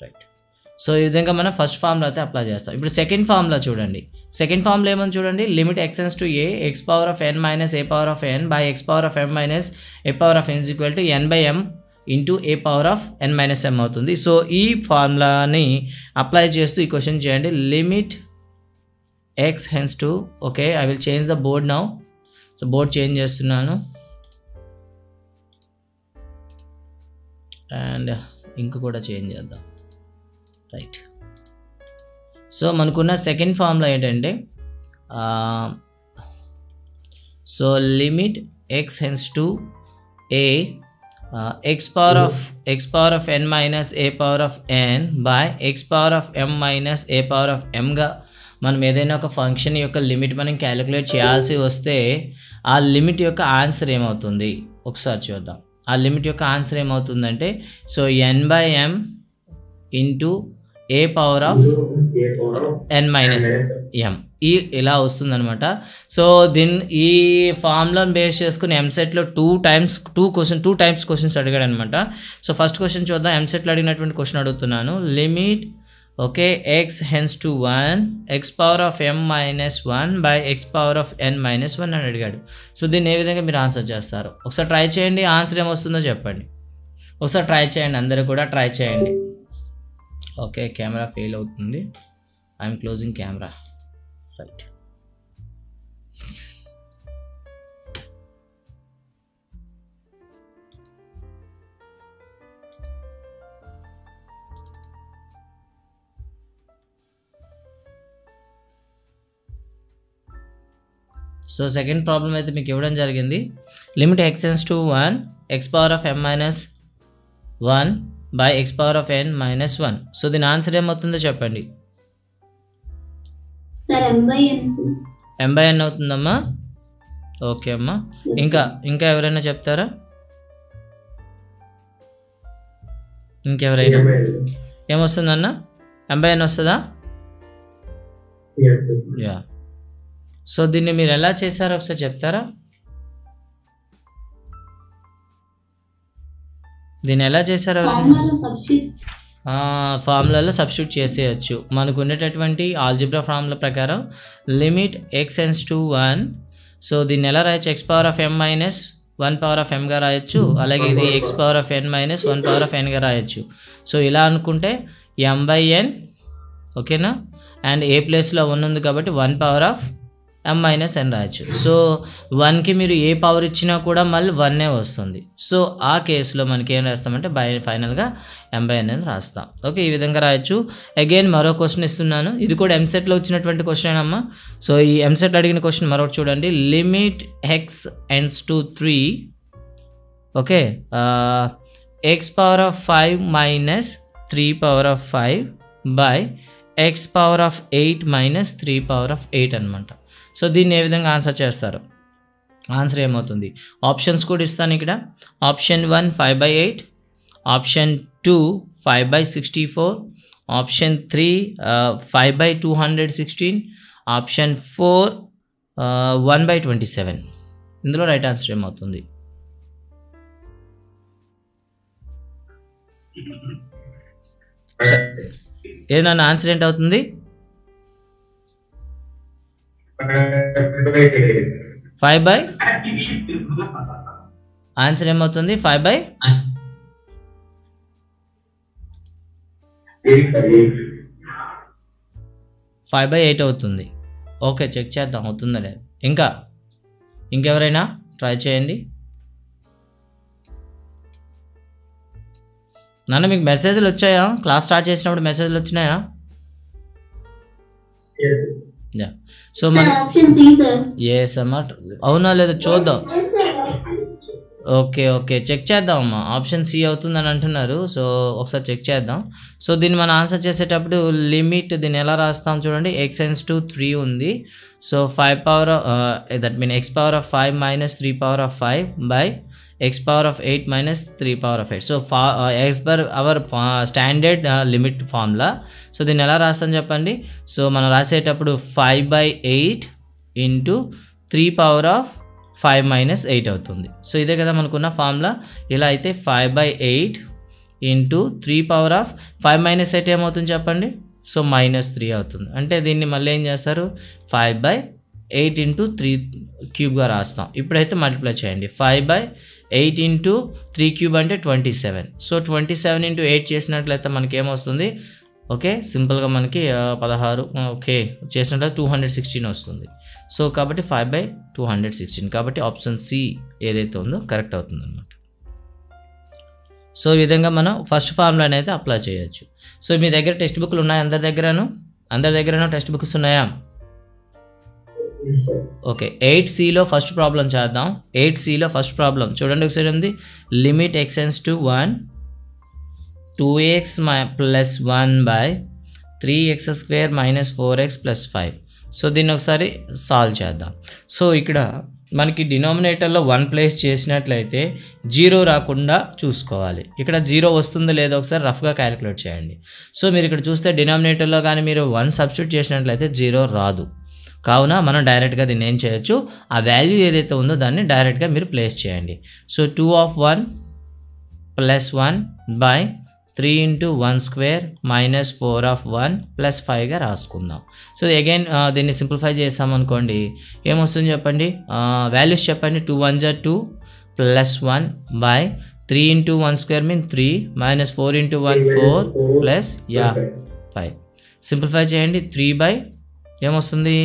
Right. So ఈ విధంగా మనం ఫస్ట్ ఫార్ములా అయితే అప్లై చేస్తాం. ఇప్పుడు సెకండ్ ఫార్ములా చూడండి. సెకండ్ ఫార్ములా ఏమని చూడండి, limit extends to A X power of N minus A power of N by X power of M minus A power of N is equal to N by M into A power of N minus M అవుతుంది. So ఈ ఫార్ములాని apply చేస్తూ ఈ question చేయండి. Limit X tends to, okay I will change the board now. So board change చేస్తున్నాను and ఇంక కూడా change చేద్దాం. రైట్. సో మనకున్న సెకండ్ ఫార్ములా ఏంటంటే so limit X tends to A X power of N minus A power of N by X power of M minus A power of ఎంగా మనం ఏదైనా ఒక ఫంక్షన్ యొక్క లిమిట్ మనం calculate చేయాల్సి వస్తే ఆ లిమిట్ యొక్క ఆన్సర్ ఏమవుతుంది ఒకసారి చూద్దాం. ఆ లిమిట్ యొక్క ఆన్సర్ ఏమవుతుందంటే so N by M into A power of N minus M ఇలా వస్తుందన్నమాట. సో ఈ ఫార్ములాను బేస్ చేసుకుని ఎంసెట్లో టూ టైమ్స్ క్వశ్చన్స్ అడిగాడు అనమాట. సో ఫస్ట్ క్వశ్చన్ చూద్దాం. ఎంసెట్లో అడిగినటువంటి క్వశ్చన్ అడుగుతున్నాను. Limit okay x tends to 1 x power of M minus 1 by X power of N minus 1 అని అడిగాడు. సో దీన్ని ఏ విధంగా మీరు ఆన్సర్ చేస్తారు ఒకసారి ట్రై చేయండి. ఆన్సర్ ఏమొస్తుందో చెప్పండి. ఒకసారి ట్రై చేయండి, అందరూ కూడా ట్రై చేయండి. ఓకే కెమెరా ఫెయిల్ అవుతుంది. I'm closing camera. Right. So second problem అయితే మీకు ఇవ్వడం జరిగింది. Limit extends to 1 x power of M minus 1 by X power of N minus 1. So దీని ఆన్సర్ ఏమవుతుందో చెప్పండి. ఎం బై ఎన్ అవుతుందమ్మా. ఓకే అమ్మా. ఇంకా ఎవరైనా చెప్తారా? ఇంకెవరైనా ఏమొస్తుందన్న? ఎం బై ఎన్ వస్తుందా? యా. సో దీన్ని మీరు ఎలా చేశారో ఒకసారి చెప్తారా? దీన్ని ఎలా చేశారో ఫార్ములాలో సబ్స్టిట్యూట్ చేసేయచ్చు. మనకు ఉండేటటువంటి ఆల్జిబ్రా ఫార్ములా ప్రకారం limit X tends to 1. So దీన్ని ఎలా రాయొచ్చు? X power of M minus 1 power of ఎంగా రాయొచ్చు. అలాగే ఇది X power of N minus 1 power of ఎన్గా రాయొచ్చు. సో ఇలా అనుకుంటే ఎం బై ఎన్ ఓకేనా, అండ్ ఏ ప్లేస్లో 1 ఉంది కాబట్టి 1 పవర్ ఆఫ్ ఎం మైనస్ ఎన్ రాయొచ్చు. సో 1కి మీరు ఏ పవర్ ఇచ్చినా కూడా మళ్ళీ 1 వస్తుంది. సో ఆ కేసులో మనకి ఏం రాస్తామంటే ఫైనల్గా ఎం బై ఎన్ అని రాస్తాం. ఓకే ఈ విధంగా రాయొచ్చు. అగైన్ మరో క్వశ్చన్ ఇస్తున్నాను. ఇది కూడా ఎంసెట్లో వచ్చినటువంటి క్వశ్చన్ అమ్మా. సో ఈ ఎంసెట్ అడిగిన క్వశ్చన్ మరొకటి చూడండి. Limit X ends to 3 okay X power of 5 minus 3 power of 5 by X power of 8 minus 3 power of 8 అనమాట. సో దీన్ని ఏ విధంగా ఆన్సర్ చేస్తారు? ఆన్సర్ ఏమవుతుంది? ఆప్షన్స్ కూడా ఇస్తాను ఇక్కడ. Option 1 5/8, option 2 5/64, option 3 5/216, option 4 1/27. ఇందులో రైట్ ఆన్సర్ ఏమవుతుంది? ఏదన్నా ఆన్సర్ ఏంటవుతుంది? 5 ఆన్సర్ ఏమవుతుంది? 5/8 అవుతుంది. ఓకే చెక్ చేద్దాం అవుతుందా లేదు. ఇంకెవరైనా ట్రై చేయండి. నాన్న మీకు మెసేజ్లు వచ్చాయా? క్లాస్ స్టార్ట్ చేసినప్పుడు మెసేజ్లు వచ్చినాయా? యా. సో మన ఎస్ అమ్మా, అవునా లేదా చూద్దాం. ఓకే చెక్ చేద్దాం అమ్మా. ఆప్షన్ సి అవుతుందని అంటున్నారు. సో ఒకసారి చెక్ చేద్దాం. సో దీన్ని మనం ఆన్సర్ చేసేటప్పుడు లిమిట్ దీన్ని ఎలా రాస్తాం చూడండి. ఎక్స్ టెండ్స్ టు 3 ఉంది. So 5 power that mean X power of 5 minus 3 power of 5 by X power of 8 minus 3 power of 8. So as per our standard limit formula. So దీన్ని ఎలా రాస్తాం చెప్పండి. సో మనం రాసేటప్పుడు 5/8 ఇంటూ 3 పవర్ ఆఫ్ 5 మైనస్ 8 అవుతుంది. So ఇదే కదా మనకున్న ఫార్ములా. ఇలా అయితే 5/8 ఇంటూ 3 పవర్ ఆఫ్ 5 మైనస్ 8 ఏమవుతుంది చెప్పండి. సో -3 అవుతుంది. అంటే దీన్ని మళ్ళీ ఏం చేస్తారు, 5/8 ఇంటూ 3 క్యూబ్గా రాస్తాం. ఇప్పుడైతే మల్టిప్లై చేయండి. 5/8 ఇంటూ 3 క్యూబ్ అంటే 27. సో 27 ఇంటూ 8 చేసినట్లయితే మనకి ఏమొస్తుంది, ఓకే సింపుల్గా మనకి 16 ఓకే చేసినట్లయితే 216 వస్తుంది. సో కాబట్టి 5/216. కాబట్టి ఆప్షన్ సి ఏదైతే ఉందో కరెక్ట్ అవుతుంది అనమాట. సో ఈ విధంగా మనం ఫస్ట్ ఫార్ములాని అయితే అప్లై చేయొచ్చు. సో మీ దగ్గర టెక్స్ట్ బుక్లు ఉన్నాయి, అందరి దగ్గరను టెక్స్ట్ బుక్స్ ఉన్నాయా? ఓకే 8Cలో ఫస్ట్ ప్రాబ్లం చేద్దాం. 8Cలో ఫస్ట్ ప్రాబ్లం చూడండి ఒకసారి ఉంది. Limit x → 1 2x + 1/3x² - 4x + 5. So దీన్ని ఒకసారి సాల్వ్ చేద్దాం. సో ఇక్కడ మనకి డినామినేటర్లో 1 ప్లేస్ చేసినట్లయితే 0 రాకుండా చూసుకోవాలి. ఇక్కడ 0 వస్తుందో లేదో ఒకసారి రఫ్గా క్యాలిక్యులేట్ చేయండి. సో మీరు ఇక్కడ చూస్తే డినామినేటర్లో కానీ మీరు 1 సబ్స్టిట్యూట్ చేసినట్లయితే 0 రాదు. కావున మనం డైరెక్ట్గా దీన్ని ఏం చేయొచ్చు, ఆ వాల్యూ ఏదైతే ఉందో దాన్ని డైరెక్ట్గా మీరు ప్లేస్ చేయండి. సో 2/1 + 1/3 × 1² - 4/1 + 5గా రాసుకుందాం. సో అగైన్ దీన్ని సింప్లిఫై చేసామనుకోండి ఏమొస్తుంది చెప్పండి, వాల్యూస్ చెప్పండి. 2 × 1 = 2 + 1/3 × 1² మీన్ 3 - 4 × 1 4 + 5. సింప్లిఫై చేయండి. 3 ఏమొస్తుంది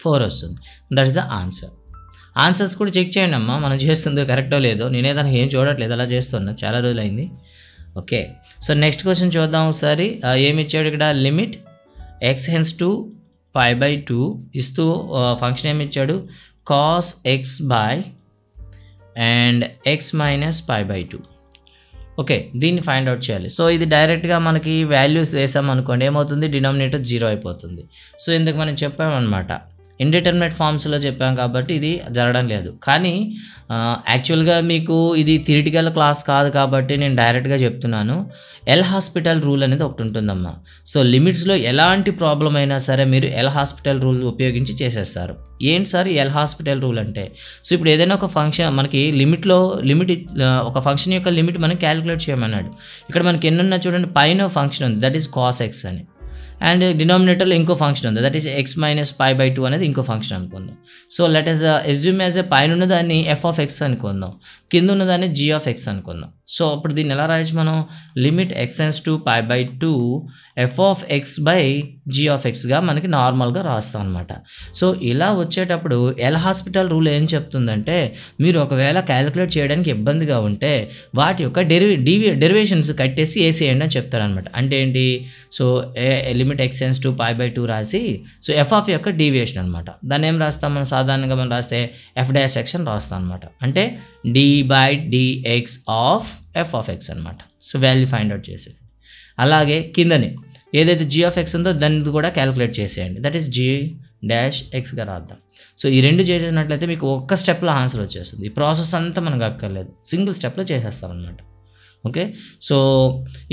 4 వస్తుంది. That is the answer. Answers కూడా చెక్ చేయండి అమ్మా, మనం చేస్తుందో కరెక్టో లేదో. నేనే దానికి ఏం చూడట్లేదు, అలా చేస్తున్నా, చాలా రోజులైంది. ఓకే సో నెక్స్ట్ క్వశ్చన్ చూద్దాం ఒకసారి. ఏమి ఇచ్చాడు ఇక్కడ, లిమిట్ x → π/2 ఇస్తూ ఫంక్షన్ ఏమి ఇచ్చాడు, cos x and x - π/2. Okay దీన్ని ఫైండ్ అవుట్ చేయాలి. సో ఇది డైరెక్ట్గా మనకి వాల్యూస్ వేసామనుకోండి ఏమవుతుంది, డినామినేటర్ 0 అయిపోతుంది. సో ఇందుకు మనం చెప్పామన్నమాట, ఇండిటర్మినేట్ ఫార్మ్స్లో చెప్పాం కాబట్టి ఇది జరగడం లేదు. కానీ యాక్చువల్గా మీకు ఇది థియరిటికల్ క్లాస్ కాదు కాబట్టి నేను డైరెక్ట్గా చెప్తున్నాను. ఎల్ హాస్పిటల్ రూల్ అనేది ఒకటి ఉంటుందమ్మా. సో లిమిట్స్లో ఎలాంటి ప్రాబ్లం అయినా సరే మీరు ఎల్ హాస్పిటల్ రూల్ ఉపయోగించి చేసేస్తారు. ఏంటి సార్ ఎల్ హాస్పిటల్ రూల్ అంటే, సో ఇప్పుడు ఏదైనా ఒక ఫంక్షన్ మనకి లిమిట్ ఒక ఫంక్షన్ యొక్క లిమిట్ మనం క్యాలిక్యులేట్ చేయమన్నాడు. ఇక్కడ మనకి ఎన్నున్నా చూడండి, పైన ఫంక్షన్ ఉంది దట్ ఈస్ cos x అని, అండ్ డినామినేటర్లో ఇంకో ఫంక్షన్ ఉంది దట్ ఈస్ x - π/2 అనేది ఇంకో ఫంక్షన్ అనుకుందాం. So let us assume as a పైన ఉన్నదాన్ని f(x) అనుకుందాం, కింద ఉన్నదాన్ని g(x) అనుకుందాం. సో అప్పుడు దీన్ని ఎలా రాయొచ్చు మనం, లిమిట్ x → π/2 f(x/g)గా మనకి నార్మల్గా రాస్తాం అనమాట. సో ఇలా వచ్చేటప్పుడు ఎల్ హాస్పిటల్ రూల్ ఏం చెప్తుందంటే, మీరు ఒకవేళ క్యాలిక్యులేట్ చేయడానికి ఇబ్బందిగా ఉంటే వాటి యొక్క డెరివేషన్స్ కట్టేసి వేసేయండి అని చెప్తారనమాట. అంటే ఏంటి, సో లిమిట్ x → π/2 రాసి సో f యొక్క డీవియేషన్ అనమాట. దాన్ని ఏం రాస్తాం మనం, సాధారణంగా మనం రాస్తే f' సెక్షన్ రాస్తాం అనమాట. అంటే d/dx ఆఫ్ f(x) అనమాట. సో వాల్యూ ఫైండ్ అవుట్ చేసేది. అలాగే కిందని ఏదైతే g(x) ఉందో దాన్ని కూడా క్యాలిక్యులేట్ చేసేయండి, దట్ ఈస్ g'(x)గా రాద్దాం. సో ఈ రెండు చేసేసినట్లయితే మీకు ఒక్క స్టెప్లో ఆన్సర్ వచ్చేస్తుంది. ఈ ప్రాసెస్ అంతా మనకు అక్కర్లేదు, సింగిల్ స్టెప్లో చేసేస్తాం అనమాట. ఓకే సో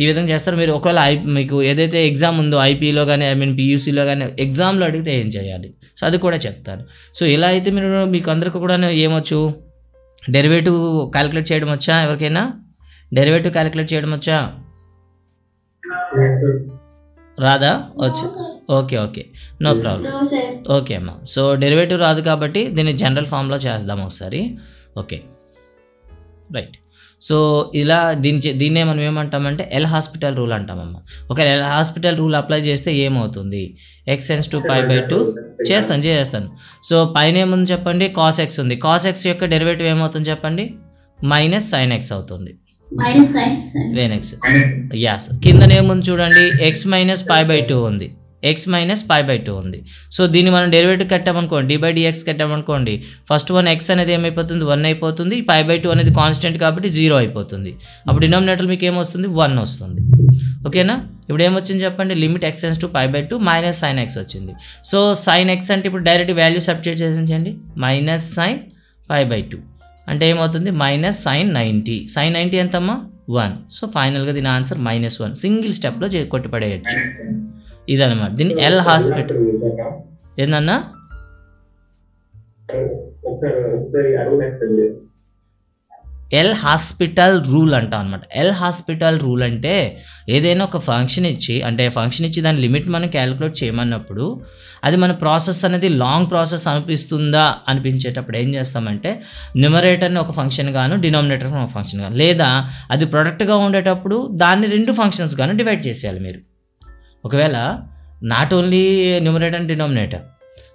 ఈ విధంగా చేస్తారు మీరు. ఒకవేళ మీకు ఏదైతే ఎగ్జామ్ ఉందో ఐపీలో కానీ పీయూసీలో కానీ ఎగ్జామ్లో అడిగితే ఏం చేయాలి, సో అది కూడా చెప్తారు. సో ఇలా అయితే మీకు అందరికీ కూడా ఏమొచ్చు, డెరివేటివ్ క్యాలిక్యులేట్ చేయడం వచ్చా, ఎవరికైనా డెరివేటివ్ క్యాలిక్యులేట్ చేయడం వచ్చా, రాదా, వచ్చు. Okay no problem. ఓకే అమ్మా, సో డెరివేటివ్ రాదు కాబట్టి దీన్ని జనరల్ ఫామ్లో చేద్దాం ఒకసారి. Okay right. సో ఇలా దీన్నే మనం ఏమంటామంటే ఎల్ హాస్పిటల్ రూల్ అంటామమ్మా. ఒకవేళ ఎల్ హాస్పిటల్ రూల్ అప్లై చేస్తే ఏమవుతుంది, x → π/2 చేస్తాను. సో పైన ఏముంది చెప్పండి, cos x ఉంది. cos x యొక్క డెరివేటివ్ ఏమవుతుంది చెప్పండి, -sin x అవుతుంది. యాస్ కిందనే ఏముంది చూడండి, x - π/2 ఉంది, x - π/2 ఉంది. సో దీన్ని మనం డెరివేటివ్ కట్టామనుకోండి, d/dx కట్టామనుకోండి, ఫస్ట్ వన్ x అనేది ఏమైపోతుంది 1 అయిపోతుంది, π/2 అనేది కాన్స్టెంట్ కాబట్టి 0 అయిపోతుంది. అప్పుడు డినామినేటర్ మీకు ఏమొస్తుంది 1 వస్తుంది. ఓకేనా, ఇప్పుడు ఏమొచ్చింది చెప్పండి, లిమిట్ x → π/2 -sin x వచ్చింది. సో sin x అంటే ఇప్పుడు డైరెక్ట్ వాల్యూ సబ్స్టిట్యూట్ చేసించండి, -sin π/2 అంటే ఏమవుతుంది -sin 90. sin 90 ఎంతమ్మా 1. సో ఫైనల్గా దీని ఆన్సర్ -1. సింగిల్ స్టెప్లో కొట్టిపడేయచ్చు. ఇదన్నమాట దీన్ని ఎల్ హాస్పిటల్. ఏందన్నా ఎల్ హాస్పిటల్ రూల్ అంటాం అనమాట. ఎల్ హాస్పిటల్ రూల్ అంటే ఏదైనా ఒక ఫంక్షన్ ఇచ్చి, అంటే ఫంక్షన్ ఇచ్చి దాని లిమిట్ మనం క్యాలిక్యులేట్ చేయమన్నప్పుడు అది మన ప్రాసెస్ అనేది లాంగ్ ప్రాసెస్ అనిపిస్తుందా అనిపించేటప్పుడు ఏం చేస్తామంటే న్యూమరేటర్ని ఒక ఫంక్షన్ గాను డినామినేటర్ని ఒక ఫంక్షన్ గాను, లేదా అది ప్రొడక్ట్గా ఉండేటప్పుడు దాన్ని 2 ఫంక్షన్స్ గాను డివైడ్ చేసేయాలి మీరు. ఒకవేళ not only numerator and denominator,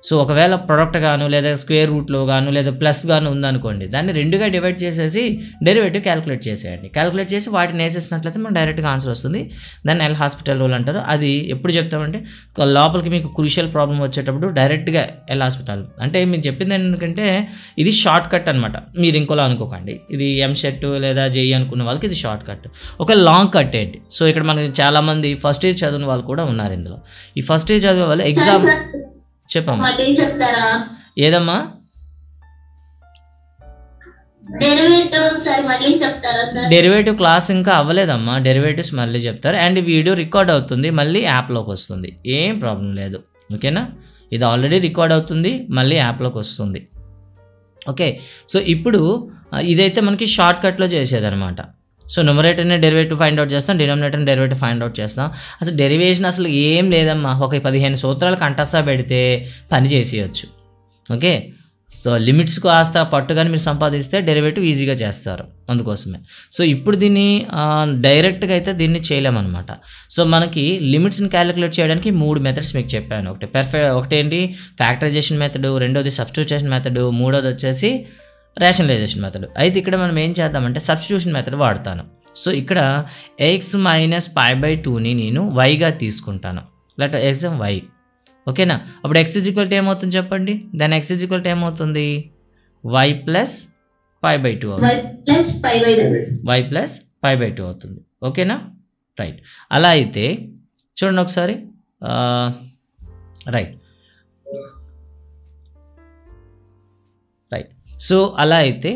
so ఒకవేళ ప్రొడక్ట్ గాను లేదా స్క్వేర్ రూట్లో గాను లేదా ప్లస్ గాను ఉందనుకోండి, దాన్ని 2గా డివైడ్ చేసేసి డెరివేటివ్ క్యాలిక్యులేట్ చేసేయండి. క్యాలిక్యులేట్ చేసి వాటిని వేసేసినట్లయితే మనకు డైరెక్ట్గా ఆన్సర్ వస్తుంది. దాన్ని ఎల్ హాస్పిటల్ రూల్ అంటారు. అది ఎప్పుడు చెప్తామంటే లోపలికి మీకు క్రూషియల్ ప్రాబ్లం వచ్చేటప్పుడు డైరెక్ట్గా ఎల్ హాస్పిటల్ అంటే మీకు చెప్పింది ఎందుకంటే ఇది షార్ట్ కట్ అనమాట. మీరు ఇంకోలా అనుకోకండి, ఇది ఎంసెట్ లేదా జేఈ అనుకున్న వాళ్ళకి ఇది షార్ట్ కట్. ఒక లాంగ్ కట్ ఏంటి, సో ఇక్కడ మనకి చాలామంది ఫస్ట్ ఇయర్ చదివిన వాళ్ళు కూడా ఉన్నారు ఇందులో. ఈ ఫస్ట్ ఇయర్ చదివే వాళ్ళు ఎగ్జామ్ చెప్పమ్మా. ఏదమ్మా డెరివేటివ్ క్లాస్ ఇంకా అవ్వలేదమ్మా, డెరివేటివ్స్ మళ్ళీ చెప్తారు. అండ్ వీడియో రికార్డ్ అవుతుంది, మళ్ళీ యాప్లోకి వస్తుంది, ఏం ప్రాబ్లం లేదు. ఓకేనా, ఇది ఆల్రెడీ రికార్డ్ అవుతుంది, మళ్ళీ యాప్లోకి వస్తుంది. ఓకే, సో ఇప్పుడు ఇదైతే మనకి షార్ట్ కట్లో చేసేదనమాట. సో న్యూమరేటర్ని డెరివేటివ్ ఫైండ్ అవుట్ చేస్తాం, డినామినేటర్ని డెరివేటివ్ ఫైండ్ అవుట్ చేస్తాం. అసలు డెరివేషన్ అసలు ఏం లేదమ్మా, ఒక 15 సూత్రాలు కంటస్తా పెడితే పని చేసేయచ్చు. ఓకే, సో లిమిట్స్ కాస్త పట్టుగానే మీరు సంపాదిస్తే డెరివేటివ్ ఈజీగా చేస్తారు, అందుకోసమే. సో ఇప్పుడు దీన్ని డైరెక్ట్గా అయితే దీన్ని చేయలేమన్నమాట. సో మనకి లిమిట్స్ని క్యాలిక్యులేట్ చేయడానికి 3 మెథడ్స్ మీకు చెప్పాను. ఒకటేంటి ఫ్యాక్టరైజేషన్ మెథడ్, రెండోది సబ్స్టిట్యూషన్ మెథడ్, మూడోది వచ్చేసి రేషనలైజేషన్ మెథడ్. అయితే ఇక్కడ మనం ఏం చేద్దామంటే సబ్స్టిట్యూషన్ మెథడ్ వాడతాను. సో ఇక్కడ x మైనస్ π/2ని నేను వైగా తీసుకుంటాను, లెట్ ఎగ్జామ్ y. ఓకేనా, అప్పుడు x ఈక్వల్ టు ఏమవుతుంది చెప్పండి, దాని x ఈక్వల్ టు ఏమవుతుంది y ప్లస్ π/2 y ప్లస్ π/2 అవుతుంది. ఓకేనా, రైట్. అలా అయితే చూడండి ఒకసారి, రైట్. సో అలా అయితే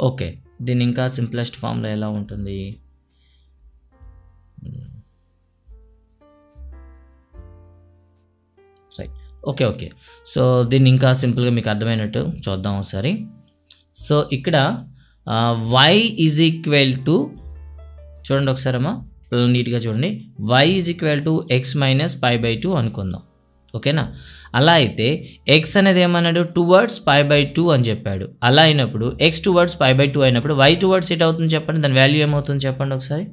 ఓకే, దీన్ని ఇంకా సింప్లెస్ట్ ఫామ్లో ఎలా ఉంటుంది, రైట్. ఓకే, సో దీన్ని ఇంకా సింపుల్గా మీకు అర్థమైనట్టు చూద్దాం ఒకసారి. సో ఇక్కడ y ఈజ్ ఈక్వల్ టు, చూడండి ఒకసారి అమ్మా నీట్గా చూడండి, y is equal to x minus π/2 అనుకుందాం. ఓకేనా, అలా అయితే x అనేది ఏమన్నాడు టువర్డ్స్ π/2 అని చెప్పాడు. అలా అయినప్పుడు x టువర్డ్స్ π/2 అయినప్పుడు y టువర్డ్స్ ఇట్ అవుతుంది చెప్పండి, దాని వాల్యూ ఏమవుతుంది చెప్పండి ఒకసారి,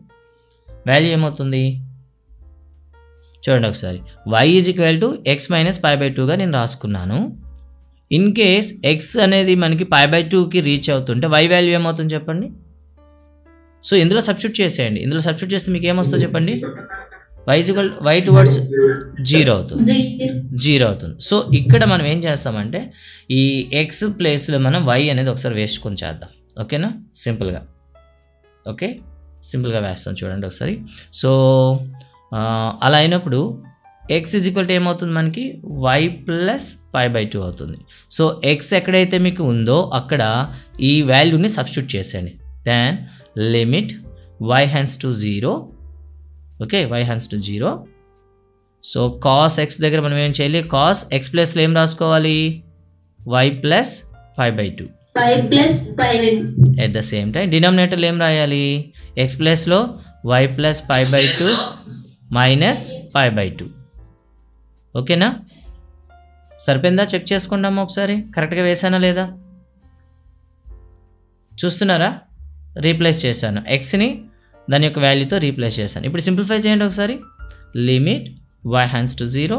వాల్యూ ఏమవుతుంది చూడండి ఒకసారి. y is equal to x minus π/2గా నేను రాసుకున్నాను. ఇన్ కేస్ x అనేది మనకి π/2కి రీచ్ అవుతుంటే y వాల్యూ ఏమవుతుంది చెప్పండి. సో ఇందులో సబ్స్టిట్యూట్ చేసేయండి, ఇందులో సబ్స్టిట్యూట్ చేస్తే మీకు ఏమొస్తుందో చెప్పండి, y టువర్డ్స్ 0 అవుతుంది, 0 అవుతుంది. సో ఇక్కడ మనం ఏం చేస్తామంటే ఈ x ప్లేస్లో మనం y అనేది ఒకసారి వేసుకొని చేద్దాం. ఓకేనా, సింపుల్గా. ఓకే, సింపుల్గా వేస్తాం చూడండి ఒకసారి. సో అలా అయినప్పుడు x ఈజ్ ఈక్వల్ టు ఏమవుతుంది మనకి y ప్లస్ π/2 అవుతుంది. సో x ఎక్కడైతే మీకు ఉందో అక్కడ ఈ వాల్యూని సబ్స్టిట్యూట్ చేసేయండి. Then limit y tends to 0. Okay, y tends to 0. So cos x దగ్గర మనం ఏం చేయాలి, కాస్ x ప్లస్లో ఏం రాసుకోవాలి y plus π/2. At the same time డినామినేటర్లో ఏం రాయాలి, x ప్లస్లో y ప్లస్ π/2 మైనస్ π/2. ఓకేనా, సరిపోయిందా, చెక్ చేసుకుందామా ఒకసారి, కరెక్ట్గా వేసానా లేదా చూస్తున్నారా. రీప్లేస్ చేశాను, ఎక్స్ని దాని యొక్క వాల్యూతో రీప్లేస్ చేశాను. ఇప్పుడు సింప్లిఫై చేయండి ఒకసారి, limit y tends to 0.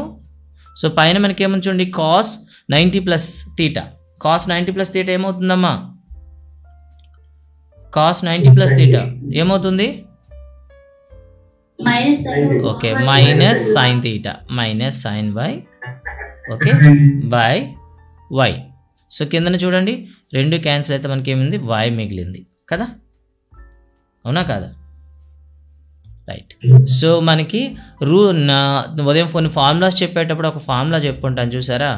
So పైన మనకి ఏమని చూడండి, cos 90 plus theta, cos 90 plus theta ఏమవుతుందమ్మా, కాస్ 90 ప్లస్ తీటా ఏమవుతుంది, okay minus sine theta, minus sine y. Okay, by y. So కిందన చూడండి 2 క్యాన్సిల్ అయితే మనకి ఏమైంది, y మిగిలింది కదా, అవునా కాదా, రైట్. సో మనకి ఉదయం కొన్ని ఫార్ములాస్ చెప్పేటప్పుడు ఒక ఫార్ములా చెప్పుకుంటాను చూసారా.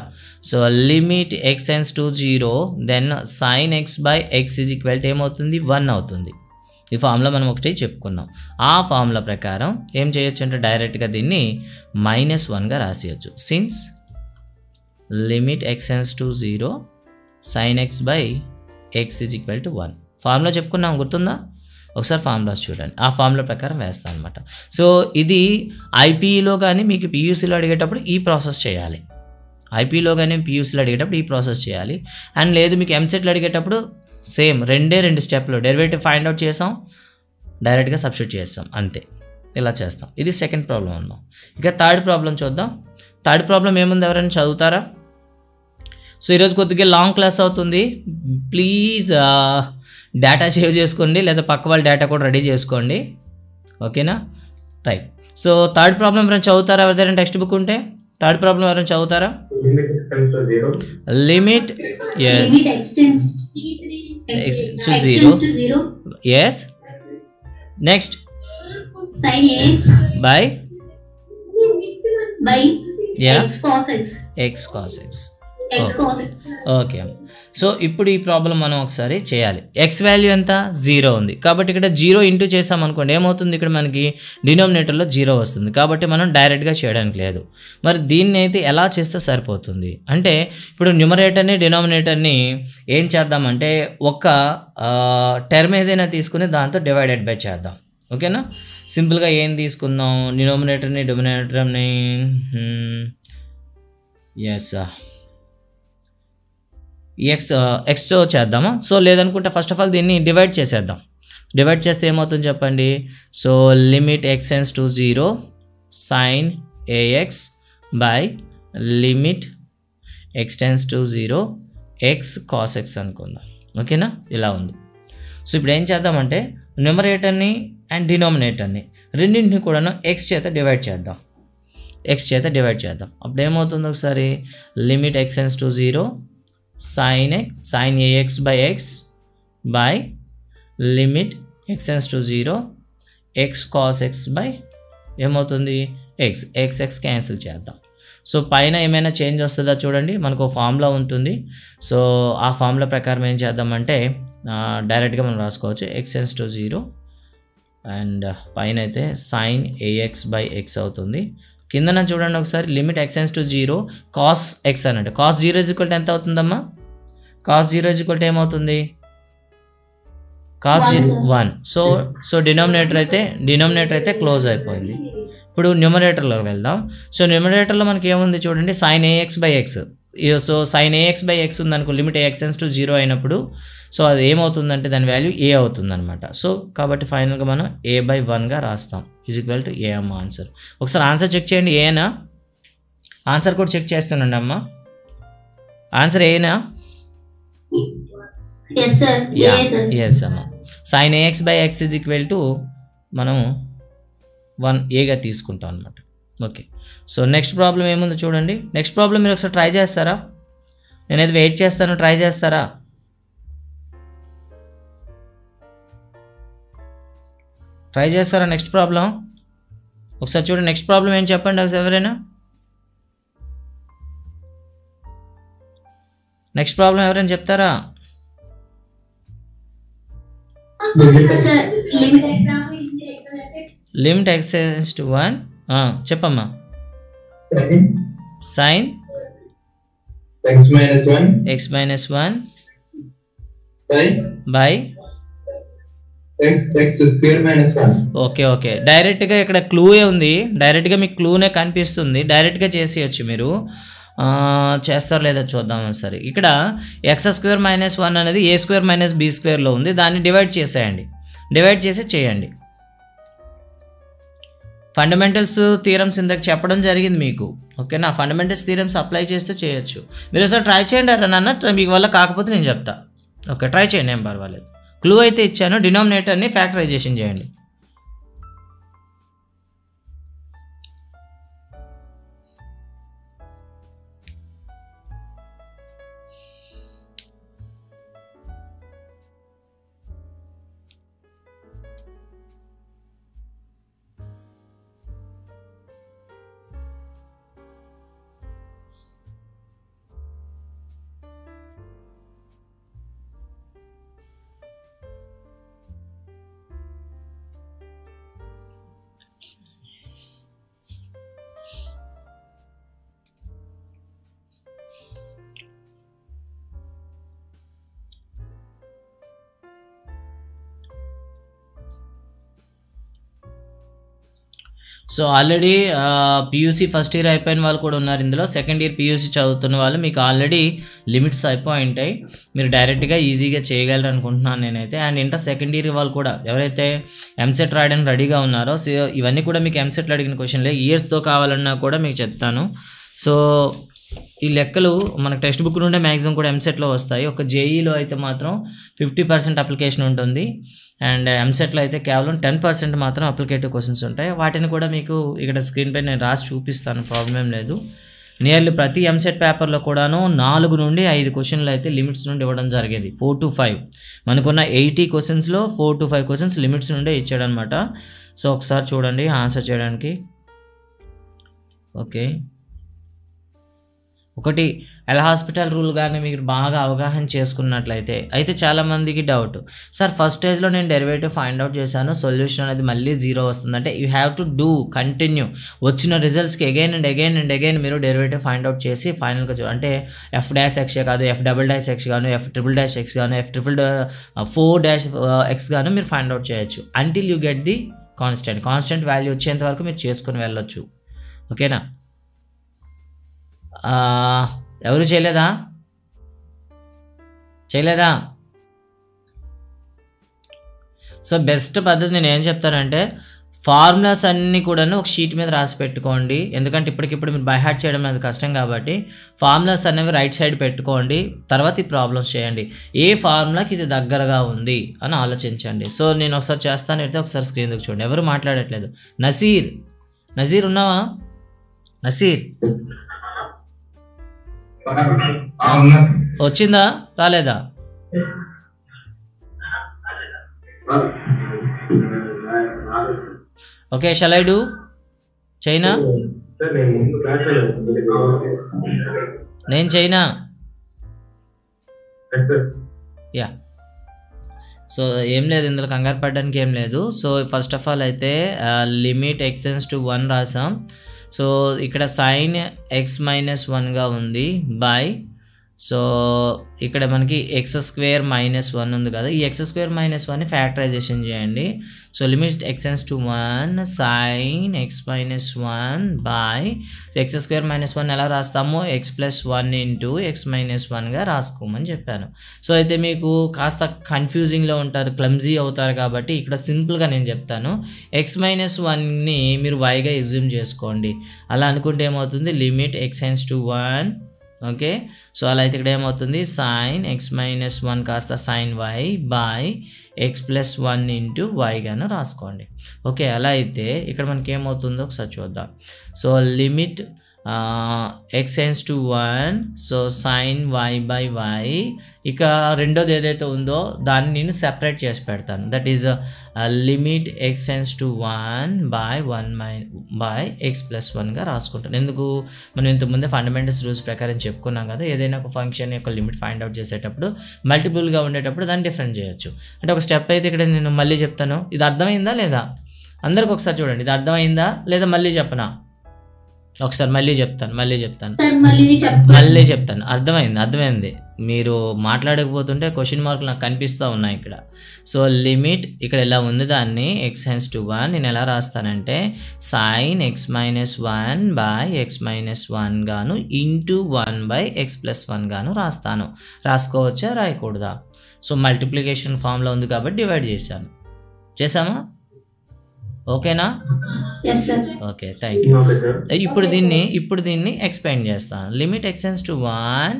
So limit x tends to 0 then sine x by x is equal to ఏమవుతుంది 1 అవుతుంది. ఈ ఫార్ములా మనం ఒకటి చెప్పుకున్నాం. ఆ ఫార్ములా ప్రకారం ఏం చేయొచ్చు అంటే డైరెక్ట్గా దీన్ని -1గా రాసేయచ్చు. Since limit x tends to 0 sin x by x is equal to 1. Formula చెప్పుకున్నాం, గుర్తుందా? ఒకసారి ఫార్ములాస్ చూడండి, ఆ ఫార్ములా ప్రకారం వేస్తాను అనమాట. సో ఇది ఐపీఈలో కానీ మీకు పీయూసీలో అడిగేటప్పుడు ఈ ప్రాసెస్ చేయాలి. ఐపీలో కానీ పీయూసీలో అడిగేటప్పుడు ఈ ప్రాసెస్ చేయాలి. అండ్ లేదు మీకు ఎంసెట్లో అడిగేటప్పుడు సేమ్ రెండు స్టెప్లో డెరివేటివ్ ఫైండ్ అవుట్ చేసాం, డైరెక్ట్గా సబ్స్టిట్యూట్ చేస్తాం, అంతే. ఇలా చేస్తాం. ఇది సెకండ్ ప్రాబ్లం అన్నాం. ఇక థర్డ్ ప్రాబ్లం చూద్దాం. థర్డ్ ప్రాబ్లం ఏముంది, ఎవరైనా చదువుతారా? సో ఈరోజు కొద్దిగా లాంగ్ క్లాస్ అవుతుంది, ప్లీజ్ డేటా సేవ్ చేసుకోండి, లేదా పక్క వాళ్ళ డేటా కూడా రెడీ చేసుకోండి, ఓకేనా? రైట్. సో థర్డ్ ప్రాబ్లం ఎవరైనా చదువుతారా? ఎవరైనా టెక్స్ట్ బుక్ ఉంటే థర్డ్ ప్రాబ్లం ఎవరైనా చదువుతారా? Limit to 0. Yes. Next. Sin x By yeah. x cos x. X cos x. X cos x. Okay. So ఇప్పుడు ఈ ప్రాబ్లం మనం ఒకసారి చేయాలి. ఎక్స్ వాల్యూ ఎంత? 0 ఉంది. కాబట్టి ఇక్కడ 0 ఇంటూ చేసాం అనుకోండి, ఏమవుతుంది, ఇక్కడ మనకి డినామినేటర్లో 0 వస్తుంది. కాబట్టి మనం డైరెక్ట్గా చేయడానికి లేదు. మరి దీన్ని అయితే ఎలా చేస్తే సరిపోతుంది అంటే, ఇప్పుడు న్యూమరేటర్ని డినామినేటర్ని ఏం చేద్దామంటే ఒక టర్మ్ ఏదైనా తీసుకుని దాంతో డివైడెడ్ బై చేద్దాం, ఓకేనా? సింపుల్గా ఏం తీసుకుందాం, డినామినేటర్ని ఎస్ ఎక్స్తో చేద్దామా? సో లేదనుకుంటే ఫస్ట్ ఆఫ్ ఆల్ దీన్ని డివైడ్ చేసేద్దాం. డివైడ్ చేస్తే ఏమవుతుంది చెప్పండి? So limit x tends to 0 sin ax by limit x tends to 0 x cos x అనుకుందాం, ఓకేనా? ఇలా ఉంది. సో ఇప్పుడు ఏం చేద్దామంటే న్యూమరేటర్ని అండ్ డినామినేటర్ని రెండింటిని కూడాను x చేత డివైడ్ చేద్దాం. అప్పుడు ఏమవుతుంది ఒకసారి, limit x tends to 0 sin ax by x by limit x tends to 0 x cos x by ఏమవుతుంది x క్యాన్సిల్ చేద్దాం. సో పైన ఏమైనా చేంజ్ వస్తుందా చూడండి, మనకు ఫార్ములా ఉంటుంది. సో ఆ ఫార్ములా ప్రకారం ఏం చేద్దామంటే డైరెక్ట్గా మనం రాసుకోవచ్చు, x tends to 0 అండ్ పైన అయితే sin ax by x అవుతుంది. కిందన చూడండి ఒకసారి, limit x tends to 0 cos x అన్నట్టు. cos 0 ఈజ్ ఈక్వల్ టు ఎంత అవుతుందమ్మా? cos 0 ఈజ్ ఈక్వల్ టు ఏమవుతుంది? cos 0 1. సో డినామినేటర్ అయితే క్లోజ్ అయిపోయింది. ఇప్పుడు న్యూమరేటర్లోకి వెళ్దాం. సో న్యూమరేటర్లో మనకి ఏముంది చూడండి, sin ax by x. So sin ax by x ఉందనుకో, లిమిట్ x టెన్స్ టు 0 అయినప్పుడు సో అది ఏమవుతుందంటే దాని వాల్యూ a అవుతుందన్నమాట. సో కాబట్టి ఫైనల్గా మనం a/1గా రాస్తాం, ఈజ్ ఈక్వల్ టు a అమ్మ ఆన్సర్. ఒకసారి ఆన్సర్ చెక్ చేయండి, ఏనా? ఆన్సర్ కూడా చెక్ చేస్తున్నాండి అమ్మ, ఆన్సర్ ఏనా? Yes sir. Yes అమ్మ. sin ax by x is equal to మనం 1a తీసుకుంటాం అనమాట. ఓకే. సో నెక్స్ట్ ప్రాబ్లం ఏముందో చూడండి. నెక్స్ట్ ప్రాబ్లం మీరు ఒకసారి ట్రై చేస్తారా? నేనైతే వెయిట్ చేస్తాను, ట్రై చేస్తారా? నెక్స్ట్ ప్రాబ్లం ఒకసారి చూడండి. నెక్స్ట్ ప్రాబ్లం ఏం చెప్పండి ఒకసారి ఎవరైనా. నెక్స్ట్ ప్రాబ్లం ఎవరైనా చెప్తారా? లిమిట్ x టెన్స్ టు 1 చెప్పమ్మా. sin x minus 1 by x square minus 1. Okay. డైరెక్ట్గా ఇక్కడ క్లూయే ఉంది, డైరెక్ట్గా మీకు క్లూనే కనిపిస్తుంది, డైరెక్ట్గా చేసేయచ్చు మీరు. చేస్తారు లేదా చూద్దాం సరే. ఇక్కడ x² - 1 అనేది a² - b² ఉంది, దాన్ని డివైడ్ చేసేయండి. డివైడ్ చేసి చేయండి. ఫండమెంటల్స్ థీరమ్స్ ఇందాక చెప్పడం జరిగింది మీకు, ఓకేనా? ఫండమెంటల్స్ థీరమ్స్ అప్లై చేస్తే చేయొచ్చు. మీరు ఒకసారి ట్రై చేయండి అన్న, మీకు వల్ల కాకపోతే నేను చెప్తా. ఓకే, ట్రై చేయండి, ఏం పర్వాలేదు. క్లూ అయితే ఇచ్చాను, డినామినేటర్ని ఫ్యాక్టరైజేషన్ చేయండి. So already PUC first year అయిపోయిన వాళ్ళు కూడా ఉన్నారు ఇందులో. సెకండ్ ఇయర్ పీయూసీ చదువుతున్న వాళ్ళు మీకు ఆల్రెడీ లిమిట్స్ అయిపోయి ఉంటాయి, మీరు డైరెక్ట్గా ఈజీగా చేయగలరు అనుకుంటున్నాను నేనైతే. అండ్ ఇంటర్ సెకండ్ ఇయర్ వాళ్ళు కూడా ఎవరైతే ఎంసెట్ రాయడానికి రెడీగా ఉన్నారో, సో ఇవన్నీ కూడా మీకు ఎంసెట్లో అడిగిన క్వశ్చన్లే, ఇయర్స్తో కావాలన్నా కూడా మీకు చెప్తాను. సో ఈ లెక్కలు మనకు టెక్స్ట్ బుక్ నుండే మ్యాక్సిమం కూడా ఎంసెట్లో వస్తాయి. ఒక జేఈలో అయితే మాత్రం 50% అప్లికేషన్ ఉంటుంది, అండ్ ఎంసెట్లో అయితే కేవలం 10% మాత్రం అప్లికేటివ్ క్వశ్చన్స్ ఉంటాయి. వాటిని కూడా మీకు ఇక్కడ స్క్రీన్పై నేను రాసి చూపిస్తాను, ప్రాబ్లం ఏం లేదు. నియర్లీ ప్రతి ఎంసెట్ పేపర్లో కూడాను 4 నుండి 5 క్వశ్చన్లు అయితే లిమిట్స్ నుండి ఇవ్వడం జరిగేది. 4 to 5 మనకున్న 80 క్వశ్చన్స్లో 4 to 5 క్వశ్చన్స్ లిమిట్స్ నుండే ఇచ్చాడనమాట. సో ఒకసారి చూడండి ఆన్సర్ చేయడానికి. ఓకే, ఒకటి ఎల్ హాస్పిటల్ రూల్ కానీ మీరు బాగా అవగాహన చేసుకున్నట్లయితే అయితే చాలామందికి డౌట్, సార్ ఫస్ట్ స్టేజ్లో నేను డెరివేటివ్ ఫైండ్ అవుట్ చేశాను, సొల్యూషన్ అనేది మళ్ళీ 0 వస్తుంది. అంటే you have to do continue వచ్చిన రిజల్ట్స్కి అగైన్ అండ్ అగైన్ మీరు డెరివేటివ్ ఫైండ్ అవుట్ చేసి ఫైనల్గా అంటే F'(x) కాదు, F'(x) గాను, F'(x) గాను, F'(4'x) గాను మీరు ఫైండ్ అవుట్ చేయొచ్చు. Until you get the constant value వచ్చేంత వరకు మీరు చేసుకుని వెళ్ళొచ్చు. ఓకేనా? ఎవరు చేయలేదా? సో బెస్ట్ పద్ధతి నేను ఏం చెప్తానంటే, ఫార్ములాస్ అన్నీ కూడాను ఒక షీట్ మీద రాసి పెట్టుకోండి. ఎందుకంటే ఇప్పటికిప్పుడు మీరు బై హార్ట్ చేయడం అనేది కష్టం కాబట్టి ఫార్ములాస్ అనేవి రైట్ సైడ్ పెట్టుకోండి. తర్వాత ఈ ప్రాబ్లమ్స్ చేయండి, ఏ ఫార్ములాకి ఇది దగ్గరగా ఉంది అని ఆలోచించండి. సో నేను ఒకసారి చేస్తాను, అయితే ఒకసారి స్క్రీన్ దగ్గర చూడండి. ఎవరు మాట్లాడట్లేదు. నజీర్ ఉన్నావా? నసీర్ వచ్చిందా రాలేదా? Okay, shall I do China? నేను చైనా యా. సో ఏం లేదు, ఇందులో కంగారు పడడానికి ఏం లేదు. సో ఫస్ట్ ఆఫ్ ఆల్ అయితే లిమిట్ ఎక్స్టెండ్స్ టు 1 రాసాం. సో ఇక్కడ sin x - 1గా ఉంది బై, సో ఇక్కడ మనకి x² - 1 ఉంది కదా, ఈ x² - 1ని ఫ్యాక్టరైజేషన్ చేయండి. So limit extends to 1 sin x - 1 by x² - 1 ఎలా రాస్తాము, x+1 ఇంటూ x - 1గా రాసుకోమని చెప్పాను. సో అయితే మీకు కాస్త కన్ఫ్యూజింగ్లో ఉంటారు, క్లమ్జీ అవుతారు కాబట్టి ఇక్కడ సింపుల్గా నేను చెప్తాను. x - 1ని మీరు yగా ఎజ్యూమ్ చేసుకోండి. అలా అనుకుంటే ఏమవుతుంది, limit x to 1. Okay, so అలా అయితే ఇక్కడ ఏమవుతుంది, sin x - 1 కాస్త sin y by x+1 into y గాను రాసుకోండి. ఓకే, అలా అయితే ఇక్కడ మనకి ఏమవుతుందో ఒకసారి చూద్దాం. So limit x to 1, so sin y by y. ఇక రెండోది ఏదైతే ఉందో దాన్ని నేను సెపరేట్ చేసి పెడతాను, that is limit x to 1 by 1 by x+1గా రాసుకుంటాను. ఎందుకు, మనం ఇంతకుముందే ఫండమెంటల్స్ రూల్స్ ప్రకారం చెప్పుకున్నాం కదా, ఏదైనా ఒక ఫంక్షన్ యొక్క లిమిట్ ఫైండ్ అవుట్ చేసేటప్పుడు మల్టిపుల్గా ఉండేటప్పుడు దాన్ని డిఫరెంట్ చేయొచ్చు. అంటే ఒక స్టెప్ అయితే ఇక్కడ నేను మళ్ళీ చెప్తాను, ఇది అర్థమైందా లేదా అందరికి ఒకసారి చూడండి, ఇది అర్థమైందా లేదా మళ్ళీ చెప్పనా? ఒకసారి మళ్ళీ చెప్తాను. అర్థమైంది. మీరు మాట్లాడకపోతుంటే క్వశ్చన్ మార్కులు నాకు కనిపిస్తూ ఉన్నాయి ఇక్కడ. సో లిమిట్ ఇక్కడ ఎలా ఉంది, దాన్ని x టు 1 నేను ఎలా రాస్తానంటే sin x - 1 బై x - 1 గాను ఇంటూ 1 బై x+1 గాను రాస్తాను. రాసుకోవచ్చా రాయకూడదా? సో మల్టిప్లికేషన్ ఫామ్లో ఉంది కాబట్టి డివైడ్ చేసామా? ఓకేనా? Okay, thank you. ఇప్పుడు దీన్ని ఎక్స్పాండ్ చేస్తాను. Limit x to 1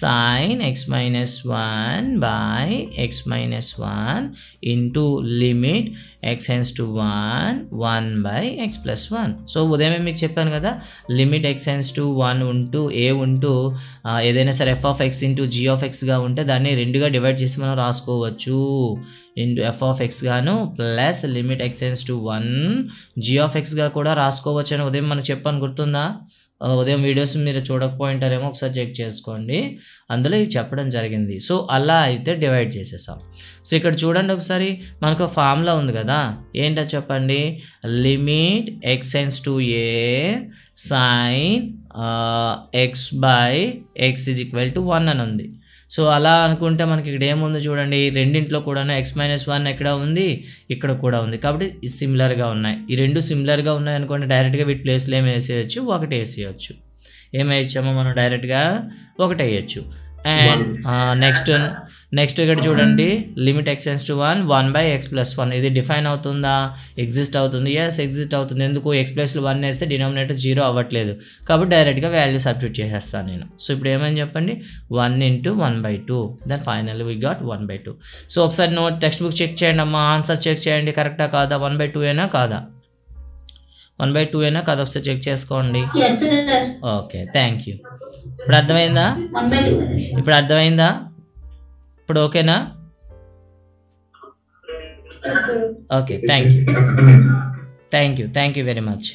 sin x - 1 by x - 1 into limit x to 1 by x+1. So ఉదయమే మీకు చెప్పాను కదా, లిమిట్ x టు 1 ఉంటూ ఏదైనా సరే f(x) ఇంటూ g(x)గా ఉంటే దాన్ని 2గా డివైడ్ చేసి మనం రాసుకోవచ్చు. ఇంటూ f(x) గాను ప్లస్ లిమిట్ x టు 1 g(x)గా కూడా రాసుకోవచ్చు అని ఉదయం మనం చెప్పాను, గుర్తుందా? ఉదయం వీడియోస్ మీరు చూడకపోయింటారేమో, ఒకసారి చెక్ చేసుకోండి, అందులో ఇవి చెప్పడం జరిగింది. సో అలా అయితే డివైడ్ చేసేసాం. సో ఇక్కడ చూడండి ఒకసారి, మనకు ఫార్ములా ఉంది కదా, ఏంటో చెప్పండి, limit x to a sin x by x = 1 అని ఉంది. సో అలా అనుకుంటే మనకి ఇక్కడ ఏముంది చూడండి, రెండింట్లో కూడా x-1 ఎక్కడ ఉంది, ఇక్కడ కూడా ఉంది. కాబట్టి సిమిలర్గా ఉన్నాయి. ఈ రెండు సిమిలర్గా ఉన్నాయి అనుకోండి, డైరెక్ట్గా వీటి ప్లేస్లో ఏమి వేసేయచ్చు, ఒకటి వేసేయచ్చు. ఏమేయచ్చామో మనం డైరెక్ట్గా ఒకటి వేయచ్చు. అండ్ నెక్స్ట్ ఇక్కడ చూడండి, లిమిట్ x→1 1/x+1 ఇది డిఫైన్ అవుతుందా, ఎగ్జిస్ట్ అవుతుంది. ఎస్ ఎగ్జిస్ట్ అవుతుంది. ఎందుకు, x+1 వేస్తే డినామినేటర్ 0 అవ్వట్లేదు కాబట్టి డైరెక్ట్గా వాల్యూ సబ్స్టిట్యూట్ చేసేస్తాను నేను. సో ఇప్పుడు ఏమని చెప్పండి, 1 × 1/2, then finally we got 1/2. So ఒకసారి టెక్స్ట్ బుక్ చెక్ చేయండి అమ్మా, ఆన్సర్ చెక్ చేయండి, కరెక్టా కాదా, 1/2 అయినా కాదా, 1/2 అయినా కాదా, ఒకసారి చెక్ చేసుకోండి. Okay, thank you. ఇప్పుడు అర్థమైందా, ఇప్పుడు ఓకేనా? Okay, thank you very much.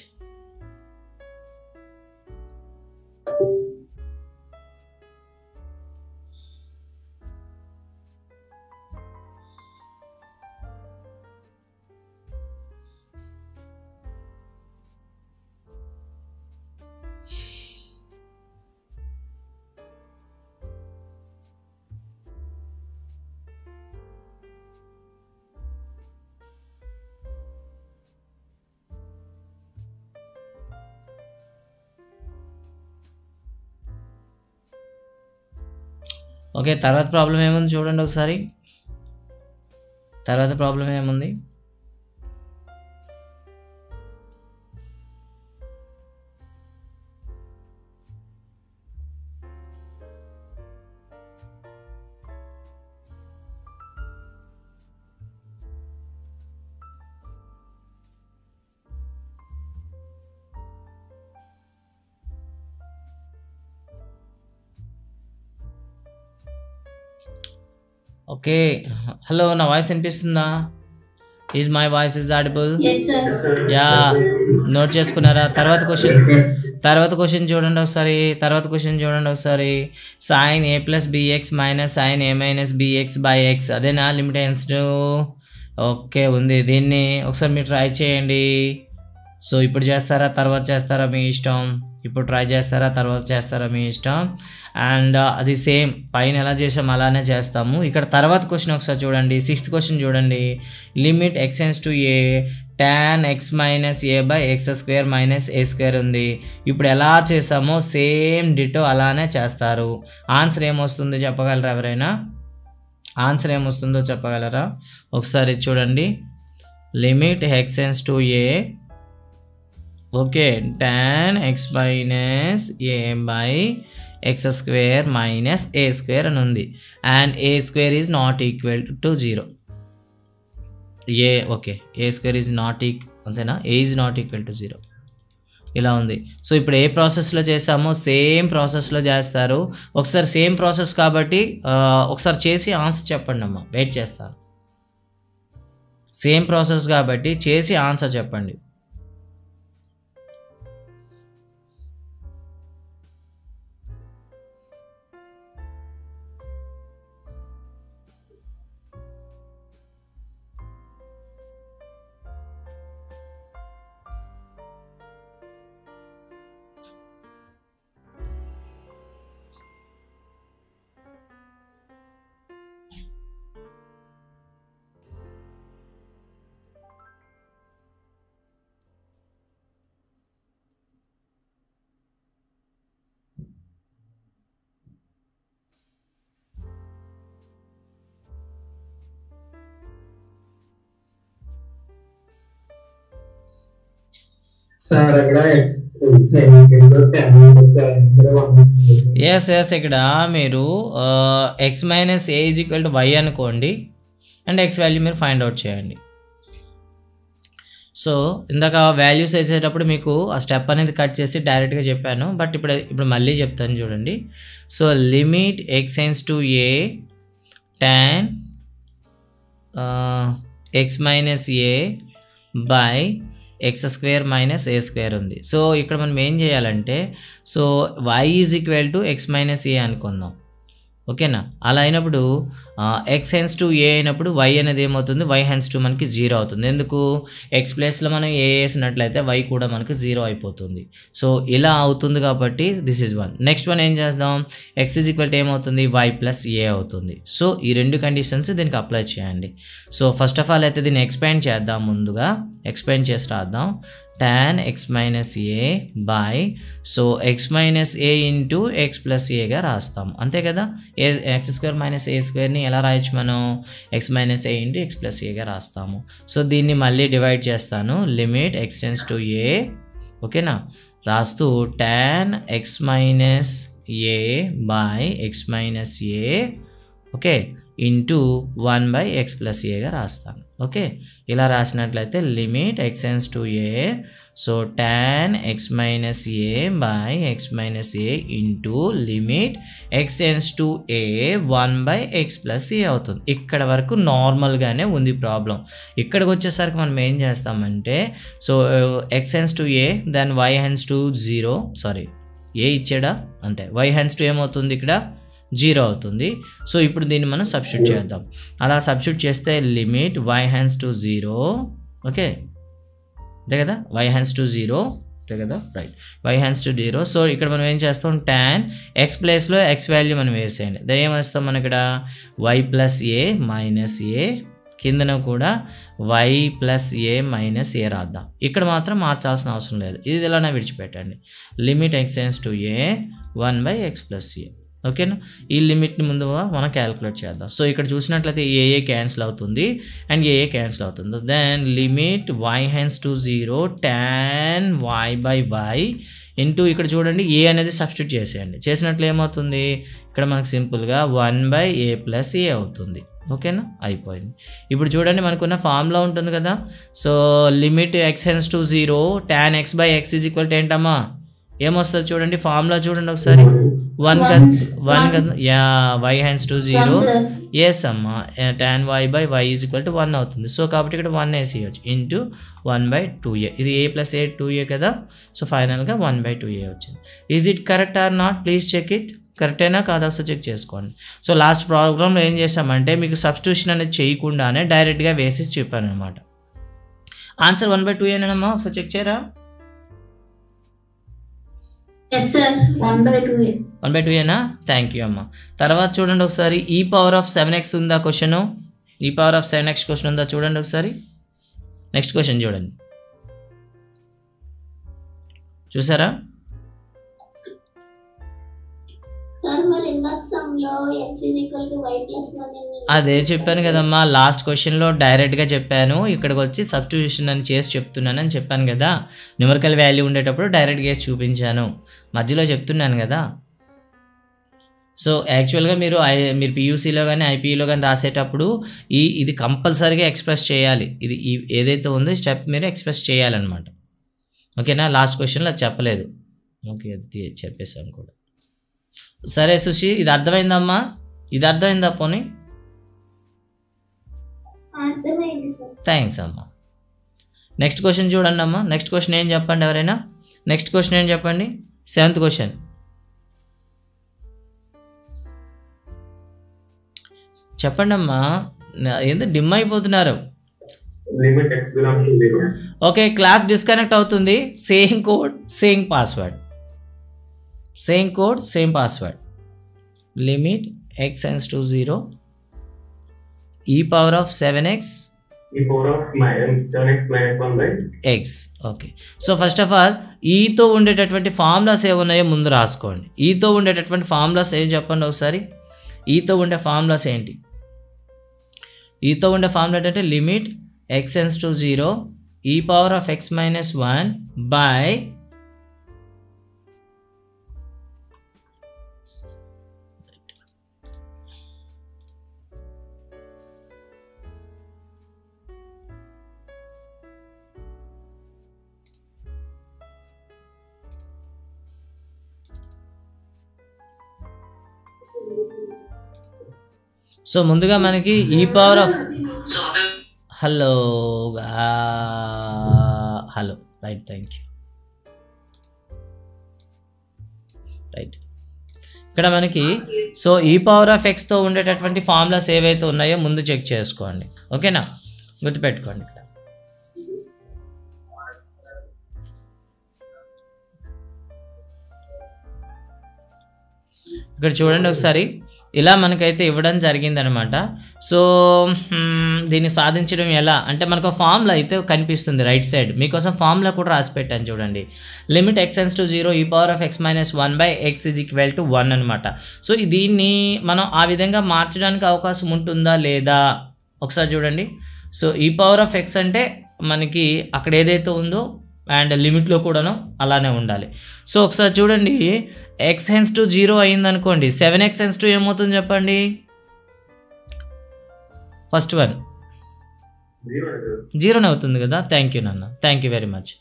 Okay, తర్వాత ప్రాబ్లం ఏముంది చూడండి ఒకసారి. తర్వాత ప్రాబ్లం ఏముంది, ఓకే. హలో, నా వాయిస్ వినిపిస్తుందా? Is my voice is audible? Yeah, note చేసుకున్నారా? తర్వాత క్వశ్చన్ చూడండి ఒకసారి. sin a + bx - sin a - bx/x అదేనా లిమిట్ x. ఓకే ఉంది. దీన్ని ఒకసారి మీరు ట్రై చేయండి. సో ఇప్పుడు చేస్తారా తర్వాత చేస్తారా మీ ఇష్టం, ఇప్పుడు ట్రై చేస్తారా తర్వాత చేస్తారా మీ ఇష్టం. అండ్ అది సేమ్ పైన ఎలా చేసాం అలానే చేస్తాము. ఇక్కడ తర్వాత క్వశ్చన్ ఒకసారి చూడండి, 6th క్వశ్చన్ చూడండి. Limit x→a tan x - a/x² - a² ఉంది. ఇప్పుడు ఎలా చేసామో సేమ్ డిటో అలానే చేస్తారు. ఆన్సర్ ఏమొస్తుంది చెప్పగలరా ఎవరైనా? ఆన్సర్ ఏమొస్తుందో చెప్పగలరా? ఒకసారి చూడండి, limit x→a okay tan x - a/x² - a² అని ఉంది. And a² is not equal to 0. Okay, a² is not అంతేనా, a is not equal to 0 ఇలా ఉంది. సో ఇప్పుడు ఏ ప్రాసెస్లో చేసామో సేమ్ ప్రాసెస్లో చేస్తారు. ఒకసారి సేమ్ ప్రాసెస్ కాబట్టి ఒకసారి చేసి ఆన్సర్ చెప్పండి అమ్మా, వెయిట్ చేస్తాను. సేమ్ ప్రాసెస్ కాబట్టి చేసి ఆన్సర్ చెప్పండి. ఎస్ ఇక్కడ మీరు x - a = y అనుకోండి అండ్ x వాల్యూ మీరు ఫైండ్ అవుట్ చేయండి. సో ఇందాక వాల్యూస్ వేసేటప్పుడు మీకు ఆ స్టెప్ అనేది కట్ చేసి డైరెక్ట్గా చెప్పాను, బట్ ఇప్పుడు మళ్ళీ చెప్తాను చూడండి. So limit x→a tan x - a/x² - a² ఉంది. సో ఇక్కడ మనం ఏం చేయాలంటే, సో y = x - a అనుకుందాం, ఓకేనా. అలా అయినప్పుడు ఎక్స్ హెన్స్ టు ఏ అయినప్పుడు వై అనేది ఏమవుతుంది, వై హెన్స్ టు మనకి 0 అవుతుంది. ఎందుకు, ఎక్స్ ప్లేస్లో మనం ఏ వేసినట్లయితే వై కూడా మనకి 0 అయిపోతుంది. సో ఇలా అవుతుంది కాబట్టి దిస్ ఈజ్ 1. నెక్స్ట్ వన్ ఏం చేద్దాం, ఎక్స్ ఈజ్ ఈక్వల్ టు ఏమవుతుంది, వై ప్లస్ ఏ అవుతుంది. సో ఈ రెండు కండిషన్స్ దీనికి అప్లై చేయండి. సో ఫస్ట్ ఆఫ్ ఆల్ అయితే దీన్ని ఎక్స్పాండ్ చేద్దాం, ముందుగా ఎక్స్పాండ్ చేసి రాద్దాం. tan x minus a by so x minus a into x plus ఏగా రాస్తాం, అంతే కదా. ఎక్స్ స్క్వేర్ మైనస్ ఏ స్క్వేర్ని ఎలా రాయొచ్చు మనం, x మైనస్ ఏ ఇంటూ x ప్లస్ ఏగా రాస్తాము. సో దీన్ని మళ్ళీ డివైడ్ చేస్తాను, లిమిట్ x టెన్స్ టు ఏ, ఓకేనా, రాస్తూ tan x minus A by x minus A, okay, into 1 by X plus ఏగా రాస్తాను. ఓకే, ఇలా రాసినట్లయితే limit X tends to A, so tan x minus A by X minus A into limit X tends to A 1 by X plus A అవుతుంది. ఇక్కడ వరకు నార్మల్గానే ఉంది problem. ఇక్కడికి వచ్చేసరికి మనం ఏం చేస్తామంటే, so X tends to A then Y tends to 0, sorry A ఇచ్చాడా అంటే వై హెన్స్ టు ఏమవుతుంది, ఇక్కడ 0 అవుతుంది. సో ఇప్పుడు దీన్ని మనం సబ్స్టిట్యూట్ చేద్దాం. అలా సబ్స్టిట్యూట్ చేస్తే limit y tends to 0, okay, అంతే కదా, వై హ్యాండ్స్ టు 0, అంతే కదా, right, y tends to 0. So ఇక్కడ మనం ఏం చేస్తాం, tan ఎక్స్ ప్లేస్లో ఎక్స్ వాల్యూ మనం వేసేయండి. దాన్ని ఏం వేస్తాం మనం ఇక్కడ, y plus a minus a, కిందన కూడా y plus a minus a రాద్దాం. ఇక్కడ మాత్రం మార్చాల్సిన అవసరం లేదు, ఇది ఇలానే విడిచిపెట్టండి. Limit X tends to A 1 by X plus ఏ, ఓకేనా. ఈ లిమిట్ని ముందుగా మనం క్యాలిక్యులేట్ చేద్దాం. సో ఇక్కడ చూసినట్లయితే ఏ క్యాన్సిల్ అవుతుంది అండ్ ఏ క్యాన్సిల్ అవుతుంది. Then limit y tends to 0 tan y by y into ఇక్కడ చూడండి ఏ అనేది సబ్స్టిట్యూట్ చేసేయండి. చేసినట్లు ఏమవుతుంది, ఇక్కడ మనకు సింపుల్గా 1 బై ఏ ప్లస్ ఏ అవుతుంది. ఓకేనా, అయిపోయింది. ఇప్పుడు చూడండి మనకున్న ఫార్ములా ఉంటుంది కదా. So limit X tends to 0 tan x by x is equal to ఏంటమ్మా, ఏమొస్తుంది చూడండి, ఫార్ములా చూడండి ఒకసారి, 1 కదా, yeah, y tends to 0, yes అమ్మా, tan y by y is equal to 1 అవుతుంది. సో కాబట్టి ఇక్కడ 1 వేసేయచ్చు ఇంటూ 1 బై 2a, ఇది ఏ ప్లస్ ఏ 2a కదా. సో ఫైనల్గా 1 బై 2a వచ్చింది. Is it correct or not, please check it, కరెక్టేనా కాదా ఒకసారి చెక్ చేసుకోండి. సో లాస్ట్ ప్రోగ్రామ్లో ఏం చేసామంటే మీకు సబ్స్టిట్యూషన్ అనేది చేయకుండానే డైరెక్ట్గా వేసేసి చెప్పాను అనమాట. ఆన్సర్ 1 బై 2a ఏనమ్మా, ఒకసారి చెక్ చేయరా. Yes sir, 1 by 2a. 1 by 2a నా, థ్యాంక్ యూ అమ్మా. తర్వాత చూడండి ఒకసారి, ఈ పవర్ ఆఫ్ 7x ఉందా క్వశ్చన్, ఈ పవర్ ఆఫ్ 7x క్వశ్చన్ ఉందా చూడండి ఒకసారి. నెక్స్ట్ క్వశ్చన్ చూడండి, చూసారా. సార్ మరి ఇందాక సమ్లో x is equal to y plus 1 అని అదే చెప్పాను కదమ్మా, లాస్ట్ క్వశ్చన్లో డైరెక్ట్గా చెప్పాను, ఇక్కడికి వచ్చి సబ్స్టిట్యూషన్ అని చేసి చెప్తున్నాను అని చెప్పాను కదా. న్యూమరికల్ వాల్యూ ఉండేటప్పుడు డైరెక్ట్గా వేసి చూపించాను, మధ్యలో చెప్తున్నాను కదా. సో యాక్చువల్గా మీరు పీయూసీలో కానీ ఐపీఈలో కానీ రాసేటప్పుడు ఇది కంపల్సరీగా ఎక్స్ప్రెస్ చేయాలి. ఇది ఏదైతే ఉందో ఈ స్టెప్ మీరు ఎక్స్ప్రెస్ చేయాలన్నమాట. ఓకేనా, లాస్ట్ క్వశ్చన్లో అది చెప్పలేదు, ఓకే అది చెప్పేసాను కూడా. సరే సుషి, ఇది అర్థమైందమ్మా, ఇది అర్థమైందా పోనీ, అర్థమైంది సార్. థ్యాంక్స్ అమ్మా. నెక్స్ట్ క్వశ్చన్ చూడండి అమ్మా. నెక్స్ట్ క్వశ్చన్ ఏం చెప్పండి ఎవరైనా, నెక్స్ట్ క్వశ్చన్ ఏం చెప్పండి, 7th క్వశ్చన్ చెప్పండి అమ్మా. ఏందో డిమ్ అయిపోతున్నారు. ఓకే, క్లాస్ డిస్కనెక్ట్ అవుతుంది. Same code same password, same code same password. Limit X tends to 0 e power of 7x e power of 7x minus 1 by x. Okay, so first of all ఈతో ఉండేటటువంటి formulas ఏమున్నాయో ముందు రాసుకోండి. ఈతో ఉండేటటువంటి formulas ఏం చెప్పండి ఒకసారి. ఈతో ఉండే ఫార్ములాస్ ఏంటి, ఈతో ఉండే ఫార్ములా ఏంటంటే limit X tends to 0 e power of x minus 1 by so ముందుగా మనకి ఈ power of hello right, thank you. Right, ఇక్కడ మనకి సో ఈ పవర్ ఆఫ్ ఎక్స్తో ఉండేటటువంటి ఫార్ములాస్ ఏవైతే ఉన్నాయో ముందు చెక్ చేసుకోండి. ఓకేనా, గుర్తుపెట్టుకోండి. ఇక్కడ చూడండి ఒకసారి, ఇలా మనకైతే ఇవ్వడం జరిగిందనమాట. సో దీన్ని సాధించడం ఎలా అంటే మనకు ఫార్ములా అయితే కనిపిస్తుంది రైట్ సైడ్. మీకోసం ఫార్ములా కూడా రాసి పెట్టాను చూడండి. Limit x → 0 e power of x - 1/x = 1 అనమాట. సో దీన్ని మనం ఆ విధంగా మార్చడానికి అవకాశం ఉంటుందా లేదా ఒకసారి చూడండి. So e power of x అంటే మనకి అక్కడ ఏదైతే ఉందో అండ్ లిమిట్లో కూడాను అలానే ఉండాలి. సో ఒకసారి చూడండి, x → 0 అయిందనుకోండి, 7x → 2 ఏమవుతుంది చెప్పండి. ఫస్ట్ వన్ 0 అవుతుంది కదా. థ్యాంక్ యూ నాన్న, thank you very much.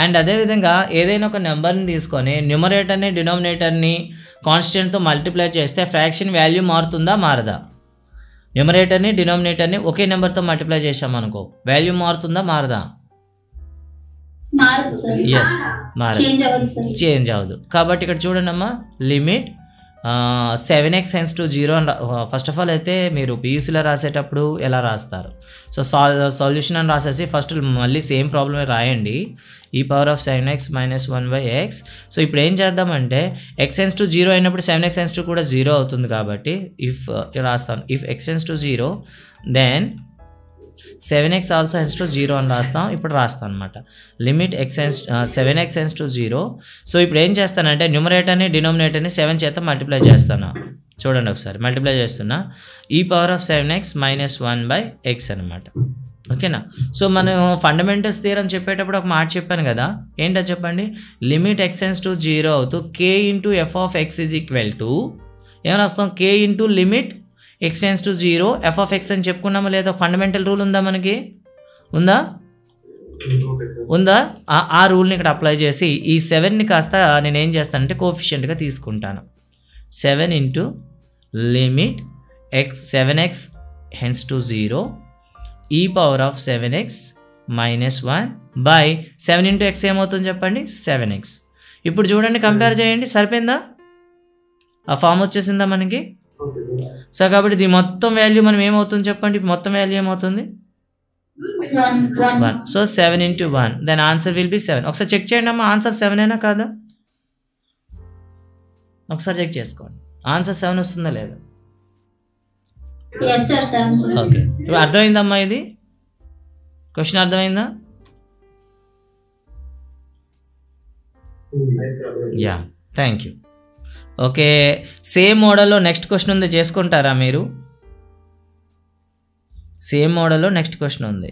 And అదేవిధంగా ఏదైనా ఒక నెంబర్ని తీసుకొని న్యూమరేటర్ని డినామినేటర్ని కాన్స్టెంట్తో మల్టిప్లై చేస్తే ఫ్రాక్షన్ వాల్యూ మారుతుందా మారదా? న్యూమరేటర్ని డినామినేటర్ని ఒకే నెంబర్తో మల్టిప్లై చేసామనుకో వాల్యూ మారుతుందా మారదా? ఎస్, మారదు, చేంజ్ అవ్వదు. కాబట్టి ఇక్కడ చూడండి అమ్మా, లిమిట్ 7x → 0 అని ఫస్ట్ ఆఫ్ ఆల్ అయితే మీరు పీయూసీలో రాసేటప్పుడు ఎలా రాస్తారు? సో సొల్యూషన్ అని రాసేసి ఫస్ట్ మళ్ళీ సేమ్ ప్రాబ్లమే రాయండి. e power of 7x - 1/x. So ఇప్పుడు ఏం చేద్దామంటే x → 0 అయినప్పుడు 7x → 2 కూడా 0 అవుతుంది. కాబట్టి ఇఫ్ రాస్తాను, if x → 0 then 7x also ends to 0 అని రాస్తాం. ఇప్పుడు రాస్తాం అనమాట, limit 7x ends to 0. So ఇప్పుడు ఏం చేస్తానంటే న్యూమరేటర్ని డినామినేటర్ని 7 చేత మల్టిప్లై చేస్తాను. చూడండి ఒకసారి మల్టిప్లై చేస్తున్నా, e power of 7x - 1/x అనమాట. ఓకేనా. సో మనం ఫండమెంటల్స్ థియరం చెప్పేటప్పుడు ఒక మాట చెప్పాను కదా, ఏంటో చెప్పండి. లిమిట్ x ends to 0 అవుతూ k × f of x = ఏం రాస్తాం, k × limit x → 0 f of x అని చెప్పుకున్నామా లేదా? ఫండమెంటల్ రూల్ ఉందా మనకి? ఉందా? ఆ రూల్ని ఇక్కడ అప్లై చేసి ఈ 7ని కాస్త నేను ఏం చేస్తానంటే కోఎఫిషియంట్గా తీసుకుంటాను. 7 × limit 7x ends to 0 e power of 7x - 1/7 × x ఏమవుతుంది చెప్పండి, 7x. ఇప్పుడు చూడండి, కంపేర్ చేయండి, సరిపోయిందా? ఆ ఫామ్ వచ్చేసిందా మనకి? సో కాబట్టి ఇది మొత్తం వాల్యూ మనం ఏమవుతుంది చెప్పండి, మొత్తం వాల్యూ ఏమవుతుంది 1. So 7 × 1 then answer will be 7. ఒకసారి చెక్ చేయండి అమ్మా, ఆన్సర్ 7 అయినా కాదా? ఒకసారి చెక్ చేసుకోండి, ఆన్సర్ 7 వస్తుందా లేదా? ఓకే, ఇప్పుడు అర్థమైందమ్మా, ఇది క్వశ్చన్ అర్థమైందా? Yeah, thank you. Okay, same మోడల్లో నెక్స్ట్ క్వశ్చన్ ఉంది, చేసుకుంటారా మీరు? సేమ్ మోడల్లో నెక్స్ట్ క్వశ్చన్ ఉంది,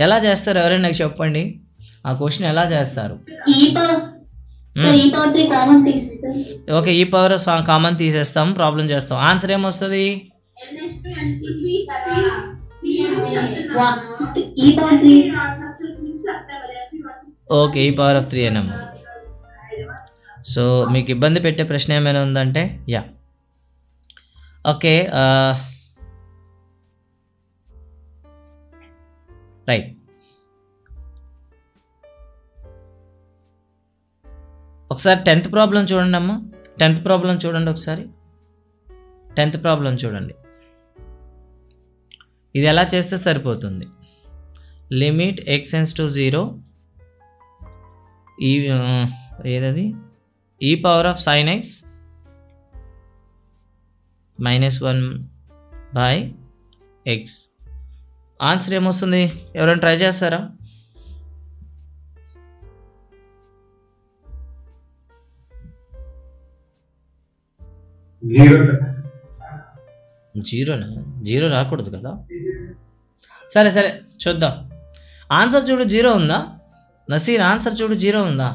ఎలా చేస్తారు ఎవరైనా నాకు చెప్పండి. ఆ క్వశ్చన్ ఎలా చేస్తారు? ఓకే, ఈ పవర్ కామన్ తీసేస్తాం, ప్రాబ్లం చేస్తాం. ఆన్సర్ ఏమొస్తుంది? ఓకే, ఈ పవర్ ఆఫ్ 3 అనమ్మా. సో మీకు ఇబ్బంది పెట్టే ప్రశ్న ఏమైనా ఉందంటే యా. Okay, right. ఒకసారి 10th ప్రాబ్లం చూడండి అమ్మా, 10th ప్రాబ్లం చూడండి ఒకసారి. 10th ప్రాబ్లం చూడండి, ఇది ఎలా చేస్తే సరిపోతుంది. లిమిట్ x ends to 0 ఏదది e power of sin x - 1/x. Answer ఏమొస్తుంది ఎవరైనా ట్రై చేస్తారా? జీరోనా? జీరో రాకూడదు కదా. సరే సరే చూద్దాం. ఆన్సర్ చూడు, 0 ఉందా నసీర్? ఆన్సర్ చూడు, 0 ఉందా?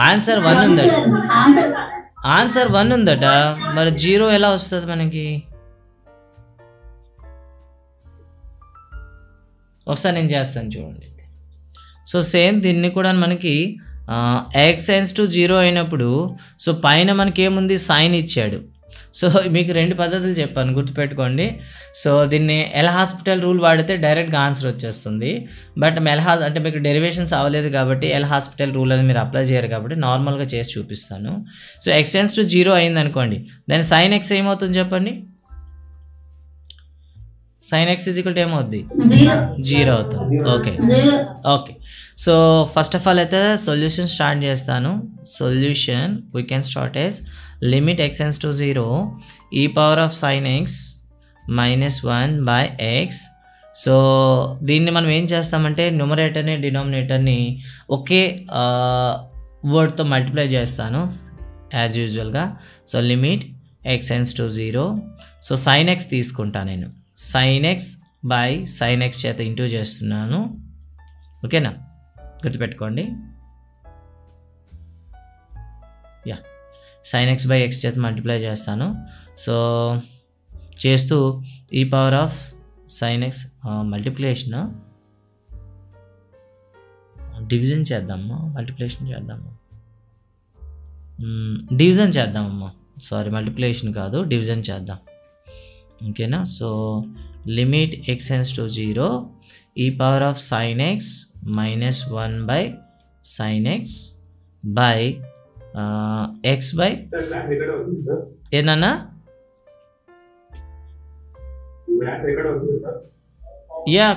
ఆన్సర్ 1 ఉందట. ఆన్సర్ 1 ఉందట, మరి 0 ఎలా వస్తుంది మనకి? ఒకసారి నేను చేస్తాను చూడండి. సో సేమ్ దీన్ని కూడా మనకి x ends to 0 అయినప్పుడు సో పైన మనకి ఏముంది, సైన్ ఇచ్చాడు. సో మీకు 2 పద్ధతులు చెప్పాను, గుర్తుపెట్టుకోండి. సో దీన్ని ఎల్ హాస్పిటల్ రూల్ వాడితే డైరెక్ట్గా ఆన్సర్ వచ్చేస్తుంది. బట్ అంటే మీకు డెరివేషన్స్ అవ్వలేదు కాబట్టి ఎల్ హాస్పిటల్ రూల్ అని మీరు అప్లై చేయరు కాబట్టి నార్మల్గా చేసి చూపిస్తాను. సో x → 0 అయింది అనుకోండి, దాని sin x ఏమవుతుంది చెప్పండి? sin x ఏమవుద్ది? 0 అవుతుంది. Okay. So first of all అయితే సొల్యూషన్ స్టార్ట్ చేస్తాను. Solution we can start as limit x → 0 e power of sin x -1/x. సో దీన్ని మనం ఏం చేస్తామంటే న్యూమరేటర్ని డినామినేటర్ని ఒకే వర్డ్తో మల్టిప్లై చేస్తాను యాజ్ యూజువల్గా. So limit x → 0. So sin x తీసుకుంటాను నేను, sin x sin x చేత ఇంటూ చేస్తున్నాను. ఓకేనా, గుర్తుపెట్టుకోండి. sin x x చేత మల్టిప్లై చేస్తాను. సో చేస్తూ ఈ power of sin x multiplication division చేద్దామా, మల్టిప్లికేషన్ చేద్దామా, డివిజన్ చేద్దామమ్మా. సారీ, మల్టిప్లికేషన్ కాదు, డివిజన్ చేద్దాం. ఓకేనా. So limit x → 0 e power of sin x -1/sin x by x by ఏనన్నా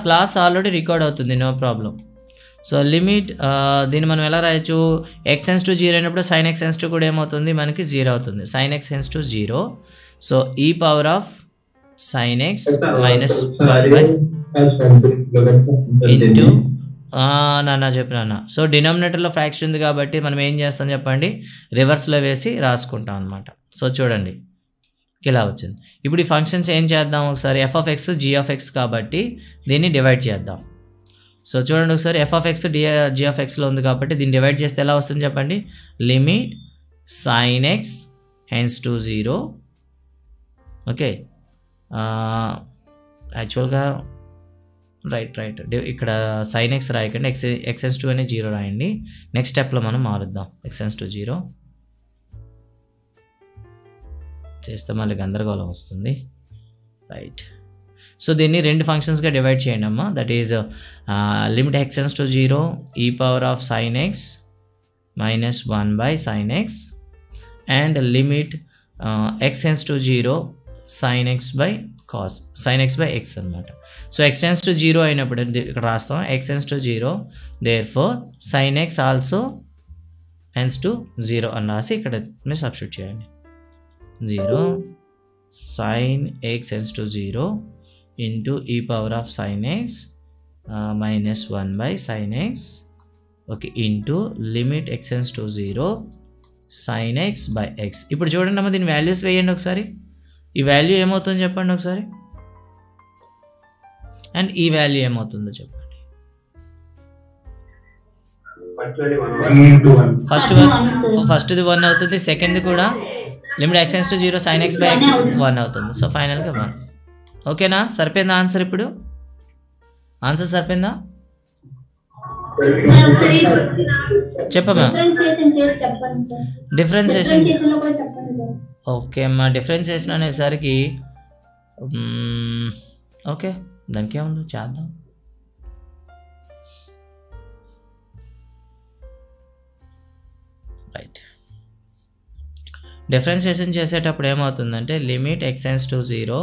క్లాస్ ఆల్రెడీ రికార్డ్ అవుతుంది, నో ప్రాబ్లం. సో లిమిట్ దీన్ని మనం ఎలా రాయొచ్చు? x → 0 అయినప్పుడు sin x → 2 కూడా ఏమవుతుంది? మనకి 0 అవుతుంది. sin x → 0. So e power of sin x -1/, into నాన్న చెప్పినా. సో డినామినేటర్లో ఫ్రాక్షన్ ఉంది కాబట్టి మనం ఏం చేస్తాం చెప్పండి, రివర్స్లో వేసి రాసుకుంటాం అనమాట. సో చూడండి ఇలా వచ్చింది. ఇప్పుడు ఈ ఫంక్షన్స్ ఏం చేద్దాం ఒకసారి, f(x) g(x) కాబట్టి దీన్ని డివైడ్ చేద్దాం. సో చూడండి ఒకసారి, f(x) g(x)లో ఉంది కాబట్టి దీన్ని డివైడ్ చేస్తే ఎలా వస్తుంది చెప్పండి, లిమిట్ sin x → 0. ఓకే, యాక్చువల్గా రైట్ ఇక్కడ sin x రాయకండి, x → 2 అనే 0 రాయండి. నెక్స్ట్ స్టెప్లో మనం మారుద్దాం. x → 0 చేస్తే మళ్ళీ గందరగోళం వస్తుంది. రైట్. సో దీన్ని 2 ఫంక్షన్స్గా డివైడ్ చేయండి అమ్మా. That is limit x → 0 e power of sin x -1/sin x and limit x → 0 sin x x అనమాట. సో x → 0 అయినప్పుడు ఇక్కడ రాస్తాం, x → 0 therefore sin x also ends to 0 అని రాసి ఇక్కడ మీరు సబ్స్టిట్యూట్ చేయండి. 0 sin x → 0 into e power of sin x -1/sin x, okay, into limit x → 0 sin x x. ఇప్పుడు చూడండి అమ్మ, దీని వాల్యూస్ వేయండి ఒకసారి. ఈ వాల్యూ ఏమవుతుందో చెప్పండి ఒకసారి, అండ్ ఈ వాల్యూ ఏమవుతుందో చెప్పండి. ఫస్ట్ది 1 అవుతుంది, సెకండ్ది కూడా limit x → 0 sin x x 1 అవుతుంది. సో ఫైనల్గా 1. ఓకేనా, సరిపోయిందా ఆన్సర్? ఇప్పుడు ఆన్సర్ సరిపోయిందా చెప్పమ్మా? డిఫరెన్షియేషన్ ఓకే అమ్మా. డిఫరెన్షియేషన్ అనేసరికి ఓకే, దానికి ఏముంది చేద్దాం. రైట్, డిఫరెన్షియేషన్ చేసేటప్పుడు ఏమవుతుందంటే limit x → 0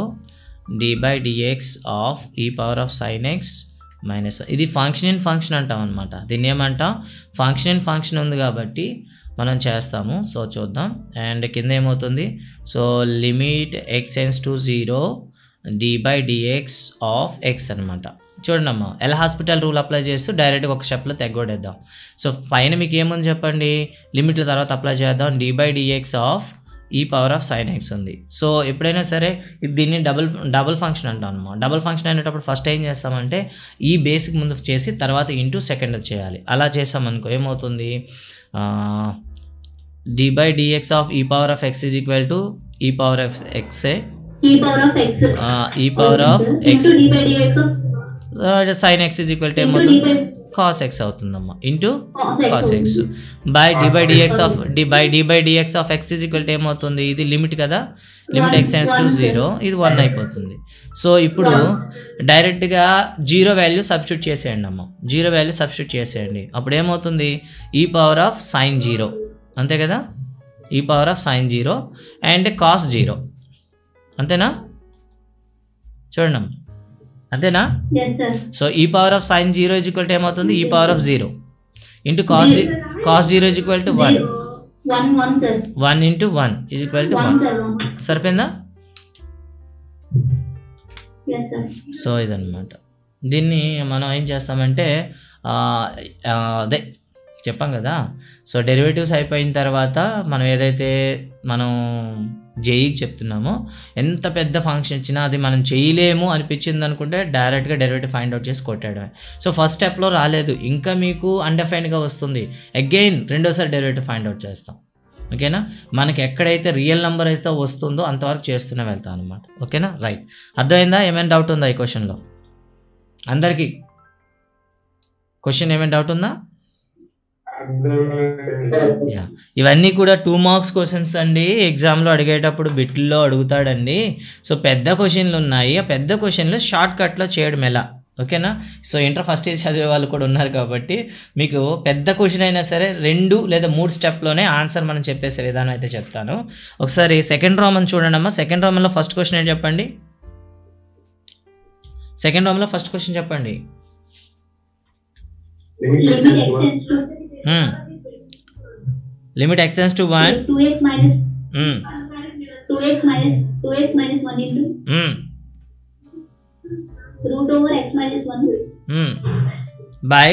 d/dx of e power of sin x -1. ఇది ఫంక్షన్ అంటాం అనమాట. దీన్ని ఏమంటాం, ఫంక్షన్ ఉంది కాబట్టి మనం చేస్తాము. సో చూద్దాం. అండ్ కింద ఏమవుతుంది, సో లిమిట్ x → 0 d/dx ఆఫ్ x అనమాట. చూడండి అమ్మా, ఎల్ హాస్పిటల్ రూల్ అప్లై చేస్తూ డైరెక్ట్గా ఒక స్టెప్లో తెగ్గొడేద్దాం. సో పైన మీకు ఏముంది చెప్పండి, లిమిట్ల తర్వాత అప్లై చేద్దాం. d/dx of e power of sin x ఉంది. సో ఎప్పుడైనా సరే దీన్ని డబుల్ ఫంక్షన్ అంటాం అన్నమాట. డబుల్ ఫంక్షన్ అనేటప్పుడు ఫస్ట్ ఏం చేస్తామంటే ఈ బేసిక్ ముందు చేసి తర్వాత ఇంటూ సెకండ్ చేయాలి. అలా చేసామనుకో ఏమవుతుంది, d/dx of e power of x is equal to e power of x e power of x sin x is equal to ఏమవుతుంది, cos x అవుతుందమ్మా, into cos x by d/dx ఆఫ్ x is equal to ఏమవుతుంది, ఇది limit కదా, limit X tends to 0 ఇది 1 అయిపోతుంది. So ఇప్పుడు డైరెక్ట్గా జీరో వాల్యూ సబ్స్టిట్యూట్ చేసేయండి అమ్మ, జీరో వాల్యూ సబ్స్టిట్యూట్ చేసేయండి. అప్పుడు ఏమవుతుంది, ఈ పవర్ ఆఫ్ సైన్ 0 అంతే కదా, e power of sine 0 and cos 0 అంతేనా, చూడండి అమ్మ అంతేనా. So e power of sine 0 is equal to ఏమవుతుంది, e power of 0 into cos 0 is equal to 1 1 into 1 is equal to 1. సరిపోయిందా. సో ఇదన్నమాట. దీన్ని మనం ఏం చేస్తామంటే అదే చెప్పాం కదా. సో డెరివేటివ్స్ అయిపోయిన తర్వాత మనం ఏదైతే మనం జేఈకి చెప్తున్నామో ఎంత పెద్ద ఫంక్షన్ ఇచ్చినా అది మనం చేయలేము అనిపించింది అనుకుంటే డైరెక్ట్గా డెరివేటివ్ ఫైండ్ అవుట్ చేసి కొట్టాడమే. సో ఫస్ట్ స్టెప్లో రాలేదు, ఇంకా మీకు అన్డిఫైన్డ్గా వస్తుంది, అగైన్ రెండోసారి డెరివేటివ్ ఫైండ్ అవుట్ చేస్తాం. ఓకేనా, మనకి ఎక్కడైతే రియల్ నెంబర్ అయితే వస్తుందో అంతవరకు చేస్తూనే వెళ్తాం అనమాట. ఓకేనా, రైట్. అర్థమైందా, ఏమైనా డౌట్ ఉందా ఈ క్వశ్చన్లో అందరికీ? క్వశ్చన్ ఏమైనా డౌట్ ఉందా? యా, ఇవన్నీ కూడా 2 మార్క్స్ క్వశ్చన్స్ అండి. ఎగ్జామ్లో అడిగేటప్పుడు బిట్లో అడుగుతాడండి. సో పెద్ద క్వశ్చన్లు ఉన్నాయి, ఆ పెద్ద క్వశ్చన్లు షార్ట్ కట్లో చేయడం ఎలా. ఓకేనా, సో ఇంటర్ ఫస్ట్ ఇయర్ చదివే వాళ్ళు కూడా ఉన్నారు కాబట్టి మీకు పెద్ద క్వశ్చన్ అయినా సరే 2 లేదా 3 స్టెప్లోనే ఆన్సర్ మనం చెప్పేసే విధానం అయితే చెప్తాను. ఒకసారి సెకండ్ రోమన్ చూడండి అమ్మా. సెకండ్ రోమన్లో ఫస్ట్ క్వశ్చన్ ఏంటి చెప్పండి, సెకండ్ రోమన్లో ఫస్ట్ క్వశ్చన్ చెప్పండి. Limit X tends to 1 2x minus 1 into root over x minus 1 by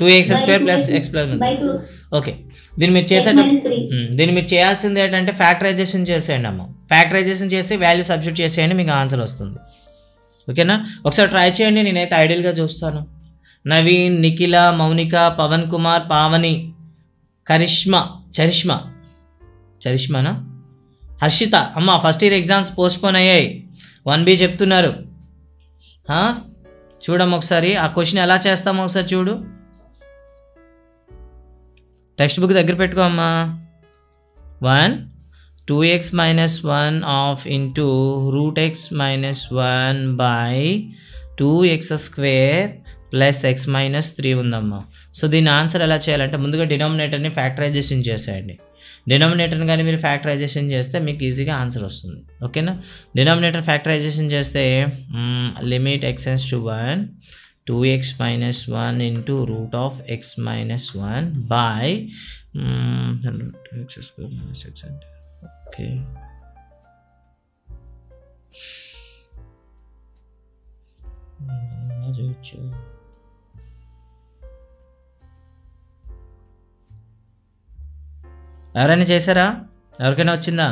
2x square plus x plus 1 by 2. Okay, దీన్ని మీరు చేయాల్సింది ఏంటంటే ఫ్యాక్టరైజేషన్ చేసేయండి అమ్మ. ఫ్యాక్టరైజేషన్ చేసి వాల్యూ సబ్స్టిట్యూట్ చేసేయండి, మీకు ఆన్సర్ వస్తుంది. ఓకేనా, ఒకసారి ట్రై చేయండి. నేనైతే ఐడియల్గా చూస్తాను. నవీన్, నిఖిల, మౌనిక, పవన్ కుమార్, పావని, చరిష్మానా, హర్షిత. అమ్మ ఫస్ట్ ఇయర్ ఎగ్జామ్స్ పోస్ట్పోన్ అయ్యాయి, 1B చెప్తున్నారు. చూడమ్మ ఒకసారి ఆ క్వశ్చన్ ఎలా చేస్తామో ఒకసారి చూడు. టెక్స్ట్ బుక్ దగ్గర పెట్టుకో అమ్మా. 1 2x minus 1 of into root x minus 1 by 2x square plus x minus 3 ఉందమ్మా. సో దీని ఆన్సర్ ఎలా చేయాలంటే ముందుగా డినామినేటర్ని ఫ్యాక్టరైజేషన్ చేసేయండి. డినామినేటర్ని కానీ మీరు ఫ్యాక్టరైజేషన్ చేస్తే మీకు ఈజీగా ఆన్సర్ వస్తుంది. ఓకేనా, డినామినేటర్ ఫ్యాక్టరైజేషన్ చేస్తే limit X tends to 1 2x minus 1 into root of x minus 1 by 2x square minus x అంటే ఓకే. ఎవరైనా చేశారా? ఎవరికైనా వచ్చిందా?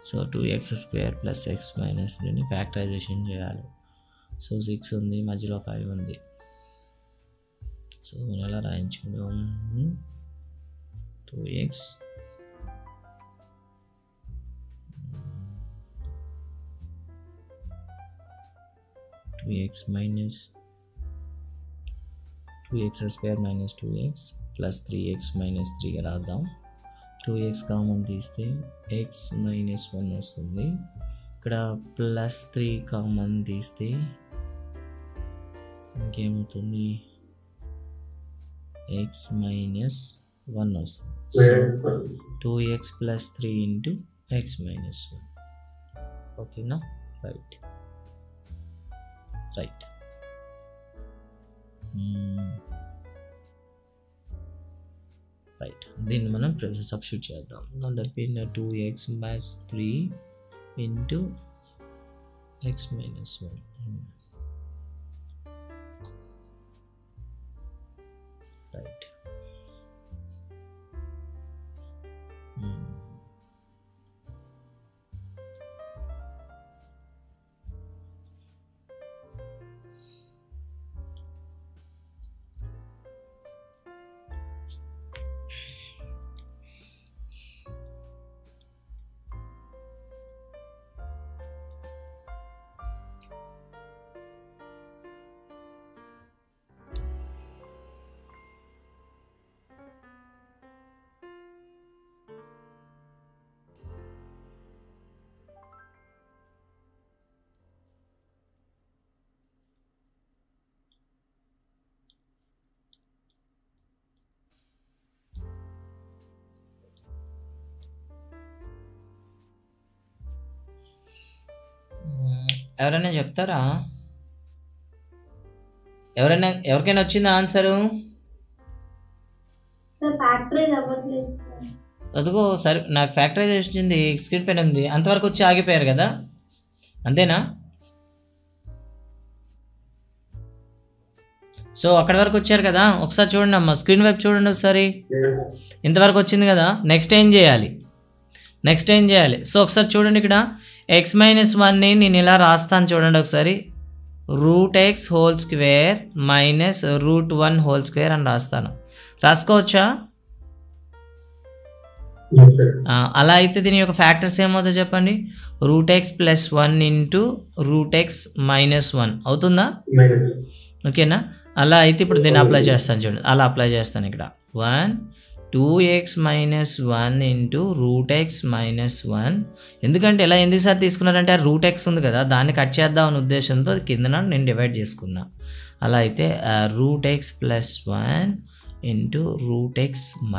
So 2x square plus x minus 3ని ఫ్యాక్టరైజేషన్ చేయాలి. సో 6 ఉంది, మధ్యలో 5 ఉంది. సో ఎలా రాయించుకుందాం, 2x minus 2x square minus 2x plus 3x minus 3గా రాద్దాం. 2x కామన్ తీస్తే x మైనస్ 1 వస్తుంది. ఇక్కడ ప్లస్ 3 కామన్ తీస్తే ఇంకేమవుతుంది, x మైనస్ 1 వస్తుంది. So 2x plus 3 into x minus 1. ఓకేనా, రైట్. రైట్, దీన్ని మనం సబ్స్టిట్యూట్ చేద్దాం. దాంట్లో 2x minus 3 into x minus 1. Right, ఎవరైనా చెప్తారా? ఎవరికైనా వచ్చిందా ఆన్సరు? సార్ ఫ్యాక్టరైజ్ అవ్వట్లేదు సార్. అదిగో సరే, నాకు ఫ్యాక్టరైజ్ వచ్చింది, స్క్రీన్ పైన ఉంది, అంతవరకు వచ్చి ఆగిపోయారు కదా, అంతేనా? సో అక్కడి వరకు వచ్చారు కదా, ఒకసారి చూడండి అమ్మా, స్క్రీన్ వైపు చూడండి ఒకసారి. ఇంతవరకు వచ్చింది కదా, నెక్స్ట్ ఏం చేయాలి? సో ఒకసారి చూడండి, ఇక్కడ x-1ని నేను ఇలా రాస్తాను చూడండి ఒకసారి. √x whole square minus √1 whole square అని రాస్తాను. రాసుకోవచ్చా? అలా అయితే దీని యొక్క ఫ్యాక్టర్స్ ఏమవుతుందో చెప్పండి. √x + 1 ఇంటూ √x - 1 అవుతుందా? ఓకేనా? అలా అయితే ఇప్పుడు దీన్ని అప్లై చేస్తాను చూడండి, అలా అప్లై చేస్తాను ఇక్కడ. 2x - 1 into √x - 1. ఎందుకంటే ఇలా ఎందుకు సార్ తీసుకున్నారంటే ఆ √x ఉంది కదా, దాన్ని కట్ చేద్దామనే ఉద్దేశంతో కిందన నేను డివైడ్ చేసుకున్నా. అలా అయితే √x + 1 ఇంటూ √x -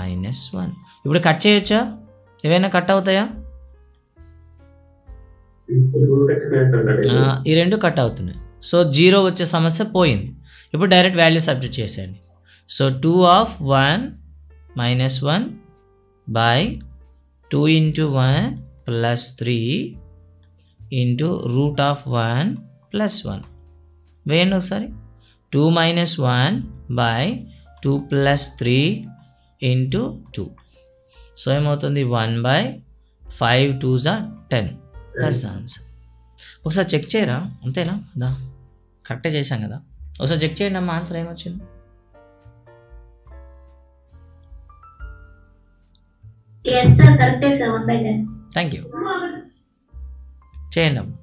1. ఇప్పుడు కట్ చేయొచ్చా? ఏవైనా కట్ అవుతాయా? ఈ రెండు కట్ అవుతున్నాయి. సో 0 వచ్చే సమస్య పోయింది. ఇప్పుడు డైరెక్ట్ వాల్యూ సబ్స్టిట్యూట్ చేసేయండి. సో 2(1 - 1 బై 2 × 1 + 3 ఇంటూ √1 + 1 వేయండి ఒకసారి. 2 - 1 బై 2 + 3 ఇంటూ 2. సో ఏమవుతుంది? 1/5 2s are 10. That's answer. ఒకసారి చెక్ చేయరా? అంతేనా? అదా కరెక్టే చేశాం కదా, ఒకసారి చెక్ చేయండి అమ్మా, ఆన్సర్ ఏమొచ్చింది? ఎస్ సార్, కరెక్టే సార్. 1/10. Thank you. చేయండి అమ్మా.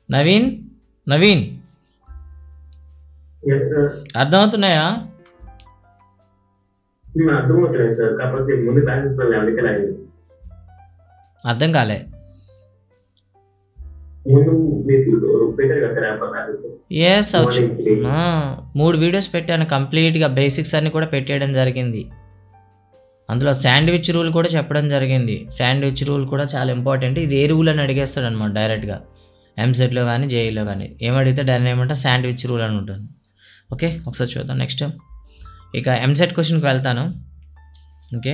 నవీన్ అర్థమవుతున్నాయా? అర్థం కాలే. ఎస్ అవచ్చు. 3 వీడియోస్ పెట్టాను కంప్లీట్గా, బేసిక్స్ అన్ని కూడా పెట్టేయడం జరిగింది. అందులో శాండ్విచ్ రూల్ కూడా చెప్పడం జరిగింది. శాండ్విచ్ రూల్ కూడా చాలా ఇంపార్టెంట్. ఇది ఏ రూల్ అని అడిగేస్తాడు అనమాట డైరెక్ట్గా, ఎంసెట్లో కానీ జేఈలో కానీ. ఏమడిగితే డైరెక్ట్ ఏమంటే శాండ్విచ్ రూల్ అని ఉంటుంది. ఓకే, ఒకసారి చూద్దాం నెక్స్ట్. ఇక ఎంసెట్ క్వశ్చన్కి వెళ్తాను. ఓకే,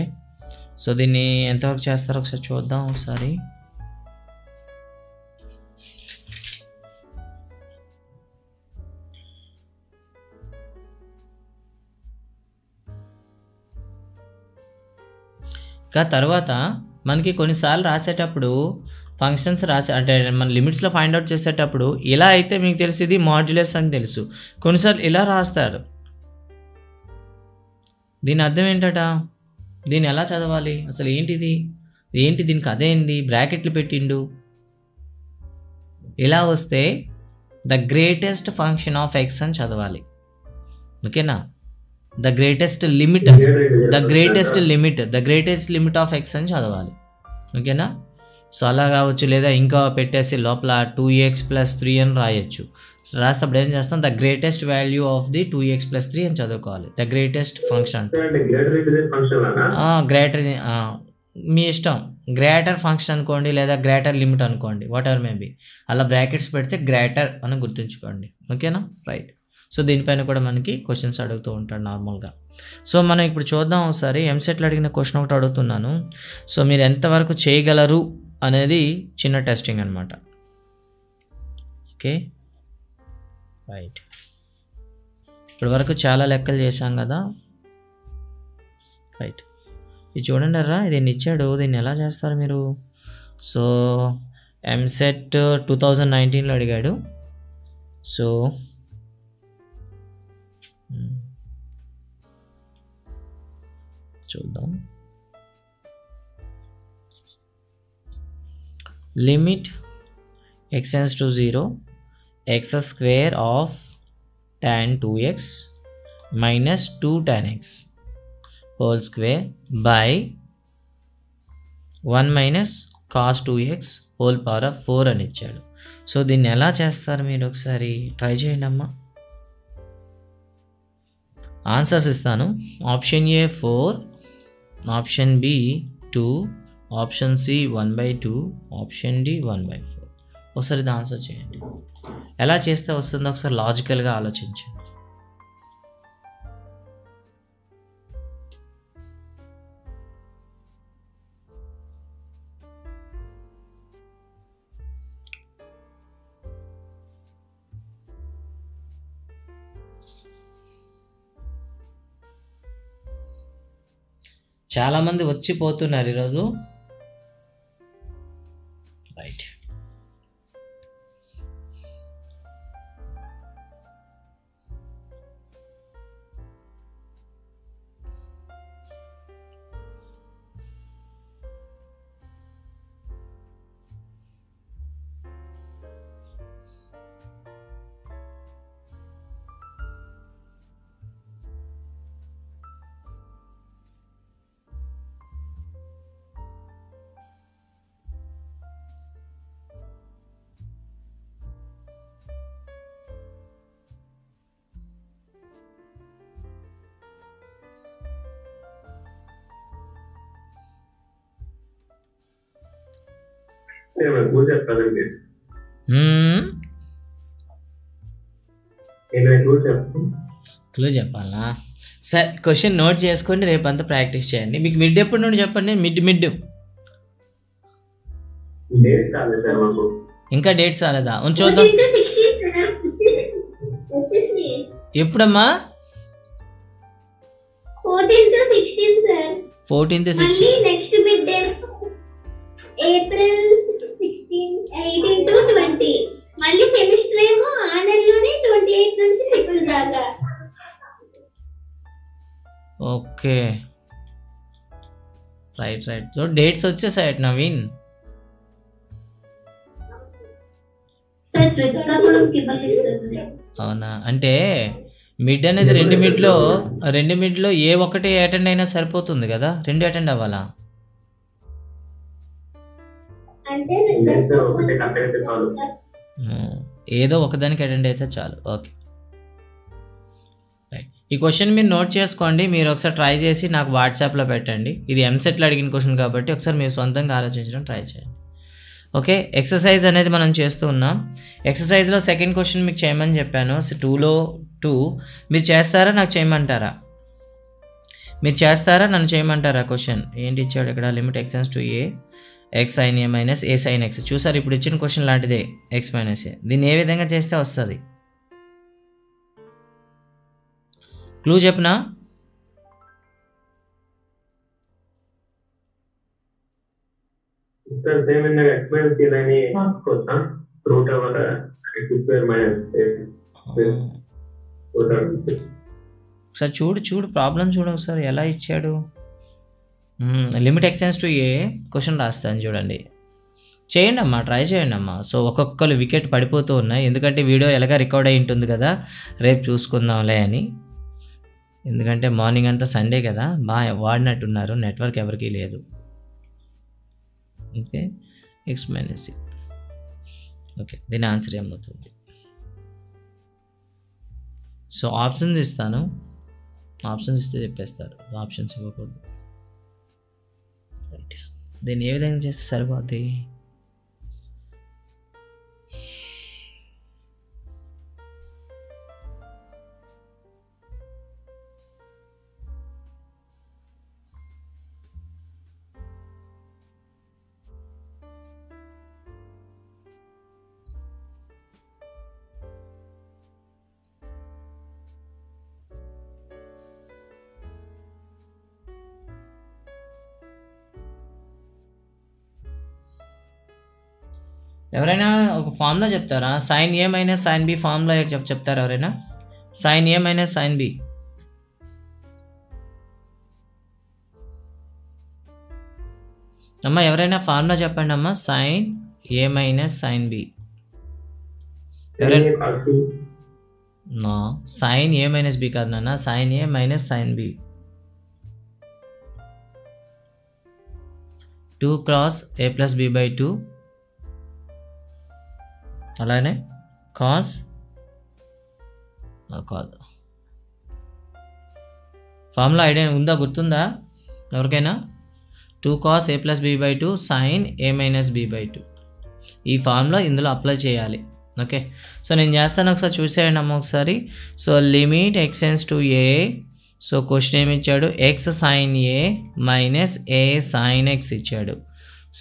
సో దీన్ని ఎంతవరకు చేస్తారో ఒకసారి చూద్దాం ఒకసారి. ఇక తర్వాత మనకి కొన్నిసార్లు రాసేటప్పుడు ఫంక్షన్స్ అంటే మన లిమిట్స్లో ఫైండ్ అవుట్ చేసేటప్పుడు ఇలా అయితే మీకు తెలిసి ఇది మాడ్యులస్ అని తెలుసు, కొన్నిసార్లు ఇలా రాస్తారు. దీని అర్థం ఏంటట? దీన్ని ఎలా చదవాలి అసలు? ఏంటి దీనికి అదేంది బ్రాకెట్లు పెట్టిండు? ఇలా వస్తే the greatest function of X అని చదవాలి. ఓకేనా? The greatest limit of X అని చదవాలి. ఓకేనా? సో అలా రావచ్చు, లేదా ఇంకా పెట్టేసి లోపల 2x + 3 అని రాయొచ్చు. రాస్తప్పుడు ఏం చేస్తాం? The greatest value of the 2x + 3 అని చదువుకోవాలి. ద గ్రేటెస్ట్ ఫంక్షన్, గ్రేటర్ మీ ఇష్టం. గ్రేటర్ ఫంక్షన్ అనుకోండి, లేదా గ్రేటర్ లిమిట్ అనుకోండి, వాట్ ఎవర్ మేబీ. అలా బ్రాకెట్స్ పెడితే గ్రేటర్ అని గుర్తుంచుకోండి. ఓకేనా? రైట్. సో దీనిపైన కూడా మనకి క్వశ్చన్స్ అడుగుతూ ఉంటాడు నార్మల్గా. సో మనం ఇప్పుడు చూద్దాం ఒకసారి. ఎంసెట్లో అడిగిన క్వశ్చన్ ఒకటి అడుగుతున్నాను. సో మీరు ఎంతవరకు చేయగలరు అనేది చిన్న టెస్టింగ్ అనమాట. Okay, right. ఇప్పటి వరకు చాలా లెక్కలు చేశాం కదా, రైట్. ఇది చూడండి రా, దీన్ని ఇచ్చాడు, దీన్ని ఎలా చేస్తారు మీరు? సో ఎంసెట్ 2019లో అడిగాడు. సో చూద్దాం. Limit x tends to 0 x² of tan 2x minus 2 tan x whole square by 1 minus cos 2x whole power of 4 అని ఇచ్చాడు. సో దీన్ని ఎలా చేస్తారు మీరు ఒకసారి ట్రై చేయండి అమ్మా. ఆన్సర్స్ ఇస్తాను. Option a 4, option b 2, option c 1/2, option d 1/4. ఒకసారి ఇది ఆన్సర్ చేయండి. ఎలా చేస్తే వస్తుందో ఒకసారి లాజికల్గా ఆలోచించండి. చాలామంది వచ్చిపోతున్నారు ఈరోజు. రైట్. చెప్పాలండి. క్లూ చెప్పాలా? సరే, క్వశ్చన్ నోట్ చేసుకోండి, రేపంతా ప్రాక్టీస్ చేయండి. మీకు మిడ్ ఎప్పటి నుండి చెప్పండి. మిడ్ ఇంకా డేట్స్ రాలేదా? చూద్దాం. ఎప్పుడమ్మా? 14th 16th. Next mid April 16, 18 to 20. మళ్ళీ సెమిస్టర్ ఏమో ఆ నెలలోనే 28 నుంచి 6 దాకా. Okay, right. సో డేట్స్ వచ్చేసాయట నవీన్. సార్ శ్రీకాకుళం కిబలిస్తుంది. అవునా? అంటే మిడ్ అనేది రెండు మిడ్లో ఏ ఒక్కటి అటెండ్ అయినా సరిపోతుంది కదా? 2 అటెండ్ అవ్వాలా? అంటే ఏదో ఒకదానికి అటెండ్ అయితే చాలు. Okay, right. ఈ క్వశ్చన్ మీరు నోట్ చేసుకోండి. మీరు ఒకసారి ట్రై చేసి నాకు వాట్సాప్లో పెట్టండి. ఇది ఎంసెట్లో అడిగిన క్వశ్చన్ కాబట్టి ఒకసారి మీరు సొంతంగా ఆలోచించడం ట్రై చేయండి. ఓకే, ఎక్సర్సైజ్ అనేది మనం చేస్తూ ఉన్నాం. ఎక్సర్సైజ్లో సెకండ్ క్వశ్చన్ మీకు చేయమని చెప్పాను. 2లో 2 మీరు చేస్తారా, నాకు చేయమంటారా? మీరు చేస్తారా, నన్ను చేయమంటారా? క్వశ్చన్ ఏంటి ఇచ్చాడు ఇక్కడ? Limit x → a x sin a minus a sin x. చూసారు, ఇప్పుడు ఇచ్చిన క్వశ్చన్ లాంటిదే, x మైనస్ a. దీన్ని ఏ విధంగా చేస్తే వస్తుంది? క్లూ చెప్పనా? ఒకసారి చూడు ప్రాబ్లం చూడు ఒకసారి ఎలా ఇచ్చాడు. లిమిట్ x → a క్వశ్చన్ రాస్తాను చూడండి. చేయండి అమ్మా, ట్రై చేయండి అమ్మా. సో ఒక్కొక్కరు వికెట్ పడిపోతూ ఉన్నాయి, ఎందుకంటే వీడియో ఎలాగా రికార్డ్ అయి ఉంటుంది కదా, రేపు చూసుకుందాంలే అని. ఎందుకంటే మార్నింగ్ అంతా సండే కదా, బాగా వాడినట్టున్నారు, నెట్వర్క్ ఎవరికీ లేదు. Okay, x minus c. Okay, దీని ఆన్సర్ ఏమవుతుంది? సో ఆప్షన్స్ ఇస్తాను, ఆప్షన్స్ ఇస్తే చెప్పేస్తారు, ఆప్షన్స్ ఇవ్వకూడదు. రైట్, దీన్ని ఏ విధంగా చేస్తే సరిపోద్ది? ఎవరైనా ఒక ఫార్ములా చెప్తారా? sin a minus sin b formula చెప్తారా ఎవరైనా? sin a minus sin b. అమ్మ ఎవరైనా ఫార్ములా చెప్పండి అమ్మ. sin a minus sin b. sin a minus b కాదు నాన్న, sin a minus sin b. 2 cross a plus b by 2 అలానే cos కాదు ఫార్ములా ఐడియా ఉందా, గుర్తుందా ఎవరికైనా? 2 cos a plus b by 2 sine a minus b by 2 ఈ formula ఇందులో apply చేయాలి. ఓకే, సో నేను చేస్తాను, ఒకసారి చూసేయండి అమ్మ ఒకసారి. So limit x tends to A, so question ఏమి ఇచ్చాడు, X sine a minus a sine X ఇచ్చాడు.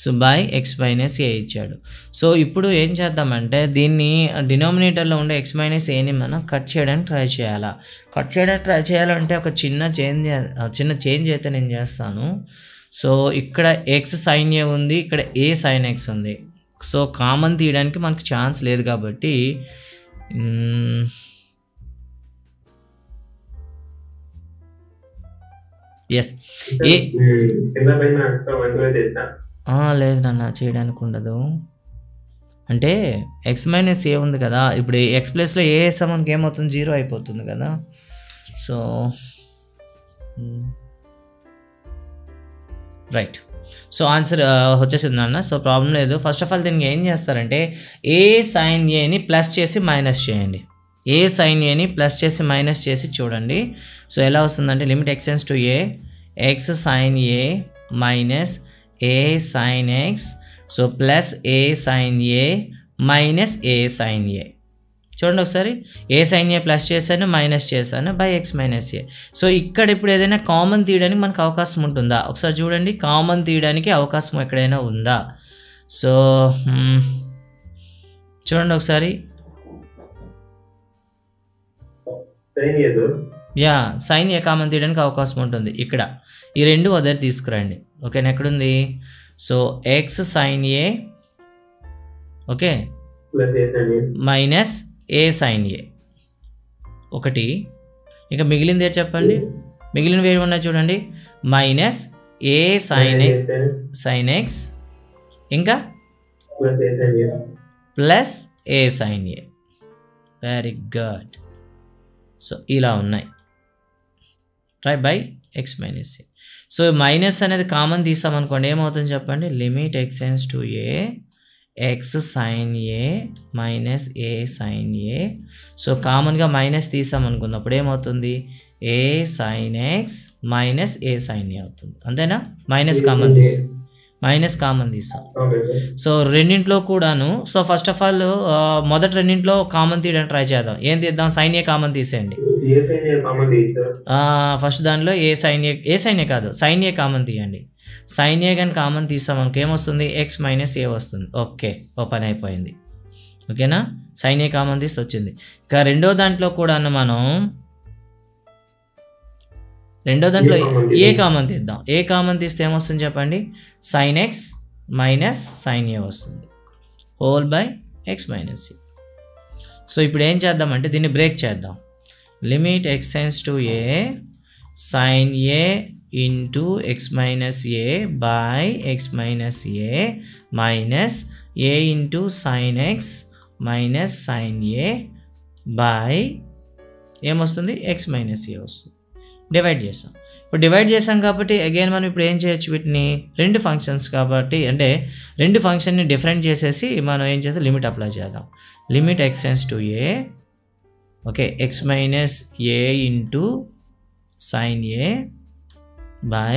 సో బై ఎక్స్ మైనస్ ఏ ఇచ్చాడు. సో ఇప్పుడు ఏం చేద్దామంటే దీన్ని డినామినేటర్లో ఉండే ఎక్స్ మైనస్ ఏని మనం కట్ చేయడానికి ట్రై చేయాలా. కట్ చేయడానికి ట్రై చేయాలంటే ఒక చిన్న చేంజ్ అయితే నేను చేస్తాను. సో ఇక్కడ ఎక్స్ సైన్ ఏ ఉంది, ఇక్కడ ఏ సైన్ ఎక్స్ ఉంది. సో కామన్ తీయడానికి మనకు ఛాన్స్ లేదు కాబట్టి ఎస్ ఏ లేదు నాన్న, చేయడానికి ఉండదు. అంటే ఎక్స్ మైనస్ ఏ ఉంది కదా, ఇప్పుడు ఎక్స్ ప్లస్లో ఏ వేసాం మనకి ఏమవుతుంది, 0 అయిపోతుంది కదా. సో రైట్, సో ఆన్సర్ వచ్చేసింది నాన్న. సో ప్రాబ్లం లేదు. ఫస్ట్ ఆఫ్ ఆల్ దీనికి ఏం చేస్తారంటే ఏ సైన్ ఏని ప్లస్ చేసి మైనస్ చేయండి. ఏ సైన్ ఏని ప్లస్ చేసి మైనస్ చేసి చూడండి. సో ఎలా వస్తుందంటే limit x tends to A x sine a minus a sine x, so plus a sine a minus a sine a. చూడండి ఒకసారి, ఏ సైన్ ఏ ప్లస్ చేశాను మైనస్ చేశాను by X minus a. So ఇక్కడ ఇప్పుడు ఏదైనా common తీయడానికి మనకు అవకాశం ఉంటుందా ఒకసారి చూడండి, కామన్ తీయడానికి అవకాశం ఎక్కడైనా ఉందా. సో చూడండి ఒకసారి, యా సైన్ ఏ కామన్ తీయడానికి అవకాశం ఉంటుంది. ఇక్కడ ఈ రెండు వదిలి తీసుకురండి. ఓకేనా, ఎక్కడుంది, so x sine a okay minus a sine a ఒకటి, ఇంకా మిగిలింది ఏంటి చెప్పండి, మిగిలినవి ఏమి ఉన్నాయి చూడండి, మైనస్ ఏ సైన్ ఎక్స్ ఇంకా plus a sine a. Very good. So ఇలా ఉన్నాయి try by X minus a. So minus అనేది కామన్ తీసామనుకోండి ఏమవుతుంది చెప్పండి, limit x tends to A x sine a minus a sine a. So కామన్గా minus తీసామనుకున్నప్పుడు ఏమవుతుంది, a sine x minus a sine ఏ అవుతుంది. అంతేనా, మైనస్ కామన్ తీసాం. సో రెండింట్లో కూడాను, సో ఫస్ట్ ఆఫ్ ఆల్ మొదటి రెండింట్లో కామన్ తీయడానికి ట్రై చేద్దాం. ఏం తీద్దాం, సైన్ ఏ కామన్ తీసేయండి. ఫస్ట్ దానిలో ఏ సైన్ ఏ కాదు సైన్ ఏ కామన్ తీయండి. సైన్ ఏ కానీ కామన్ తీసాం మనకి ఏమొస్తుంది, ఎక్స్ మైనస్ ఏ వస్తుంది. ఓకే, ఓపెన్ అయిపోయింది. ఓకేనా, సైన్ ఏ కామన్ తీసి వచ్చింది. ఇంకా రెండో దాంట్లో కూడా మనం ఏ కామన్ తీద్దాం. ఏ కామన్ తీస్తే ఏమొస్తుంది చెప్పండి, sine x minus sine a వస్తుంది whole by X minus a. So ఇప్పుడు ఏం చేద్దామంటే దీన్ని బ్రేక్ చేద్దాం. Limit x tends to a sine a into x minus A by X minus a minus A into sine x minus sine a by ఏమొస్తుంది, x minus a వస్తుంది. Divide చేసాం. ఇప్పుడు divide చేసాం కాబట్టి అగైన్ మనం ఇప్పుడు ఏం చేయొచ్చు, వీటిని రెండు ఫంక్షన్స్ కాబట్టి అంటే రెండు ఫంక్షన్ని డిఫరెంట్ చేసేసి మనం ఏం చేద్దాం, లిమిట్ అప్లై చేద్దాం. Limit x tends to a okay x minus A into sine a by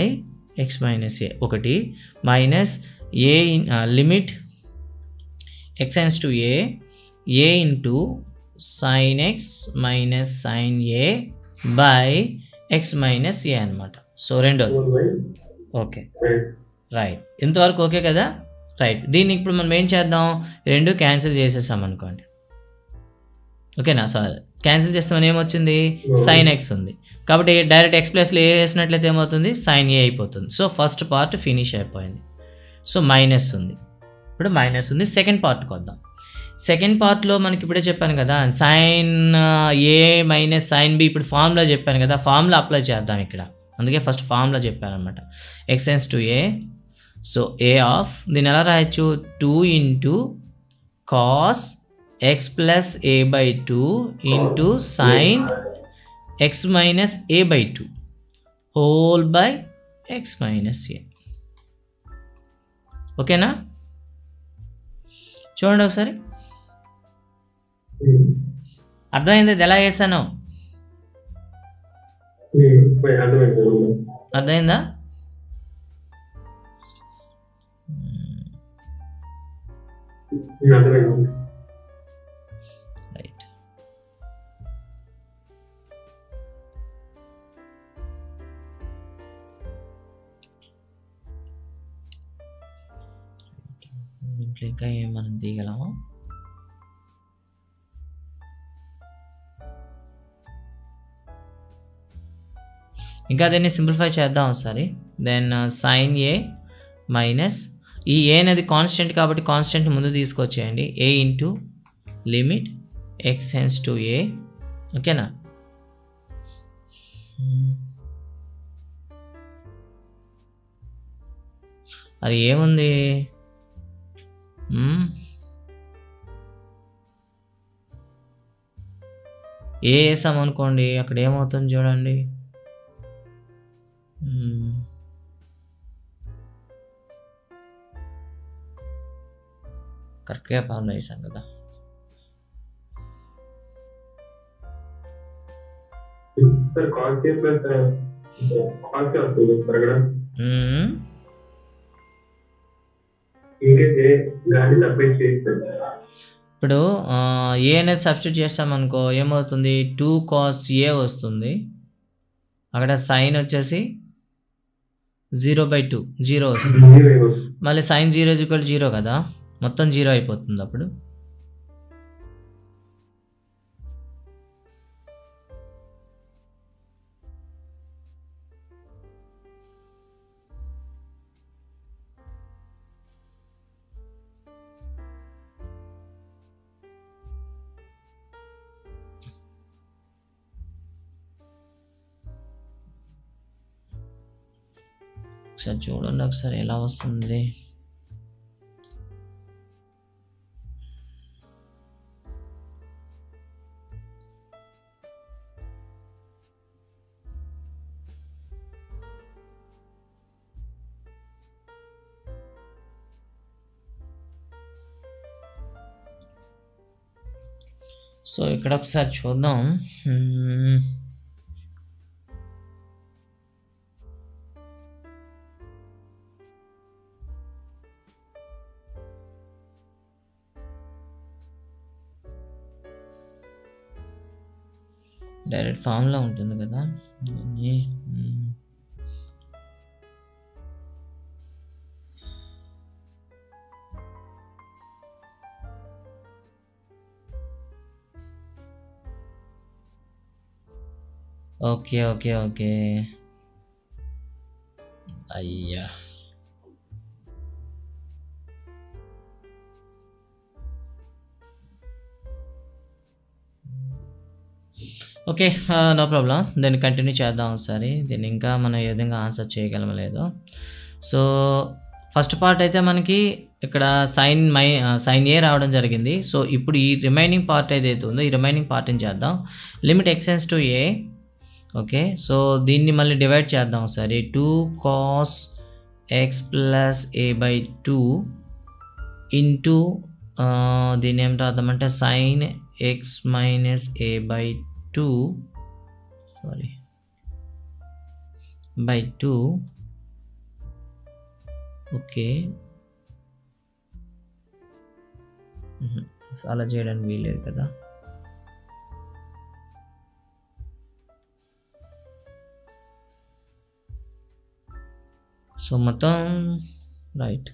X minus a ఒకటి minus a limit x tends to a into sine x minus sine a by X minus a అనమాట. So రెండోది okay right, ఇంతవరకు okay కదా. Right, దీన్ని ఇప్పుడు మనం ఏం చేద్దాం, రెండు క్యాన్సిల్ చేసేసాం అనుకోండి. ఓకేనా, సారీ క్యాన్సిల్ చేస్తామని ఏమొచ్చింది, సైన్ ఎక్స్ ఉంది కాబట్టి డైరెక్ట్ ఎక్స్ ప్లస్లో ఏ వేసినట్లయితే ఏమవుతుంది, సైన్ ఏ అయిపోతుంది. సో ఫస్ట్ పార్ట్ ఫినిష్ అయిపోయింది. సో మైనస్ ఉంది, ఇప్పుడు మైనస్ ఉంది. సెకండ్ పార్ట్కి వద్దాం. సెకండ్ పార్ట్లో మనకి ఇప్పుడే చెప్పాను కదా, sign a minus sign B. ఇప్పుడు ఫార్ములా చెప్పాను కదా, ఫార్ములా అప్లై చేద్దాం ఇక్కడ. అందుకే ఫస్ట్ ఫార్ములా చెప్పాను అనమాట. X tends to A, so a of దీన్ని ఎలా రాయొచ్చు, 2 into cos x plus a by 2 into sine x minus A by 2 whole by X minus a. ఓకేనా? చూడండి ఒకసారి, అర్థమైంది ఇది ఎలా చేశాను? అర్థమైందా? రైట్. దీంట్లో ఇంకా ఏమన్నా తీయగలమా? ఇంకా దీన్ని సింప్లిఫై చేద్దాం ఒకసారి. దెన్ సైన్ ఏ మైనస్, ఈ ఏ అనేది కాన్స్టెంట్ కాబట్టి కాన్స్టెంట్ ముందు తీసుకొచ్చేయండి, a into limit X tends to ఏ. ఓకేనా? అది ఏముంది, ఏ వేసామనుకోండి అక్కడ ఏమవుతుంది చూడండి. కరెక్ట్గా ఫార్ములా వేసాం కదా. ఇప్పుడు ఏ అనేది సబ్స్టిట్యూట్ చేస్తామనుకో ఏమవుతుంది, 2 cos A వస్తుంది. అక్కడ సైన్ వచ్చేసి 0/2 0 వస్తుంది. మళ్ళీ సైన్ 0 = 0 కదా, మొత్తం 0 అయిపోతుంది అప్పుడు. ఒకసారి చూడండి ఒకసారి ఎలా వస్తుంది. సో ఇక్కడ ఒకసారి చూద్దాం. డైరెక్ట్ ఫామ్లో ఉంటుంది కదా. ఓకే ఓకే ఓకే, అయ్యా ఓకే, నో ప్రాబ్లం. దీన్ని కంటిన్యూ చేద్దాం ఒకసారి. దీన్ని ఇంకా మనం ఏ విధంగా ఆన్సర్ చేయగలమో లేదో. సో ఫస్ట్ పార్ట్ అయితే మనకి ఇక్కడ సైన్ ఏ రావడం జరిగింది. సో ఇప్పుడు ఈ రిమైనింగ్ పార్ట్ ఏదైతే ఉందో ఈ రిమైనింగ్ పార్ట్ని చేద్దాం. Limit X tends to a. Okay, so దీన్ని మళ్ళీ డివైడ్ చేద్దాం ఒకసారి. 2 cos x + a/2 ఇంటూ దీన్ని ఏం రాద్దామంటే సైన్ x - a/2 /2. ఓకే, అలా చేయడానికి వీలేదు కదా. సో మొత్తం right.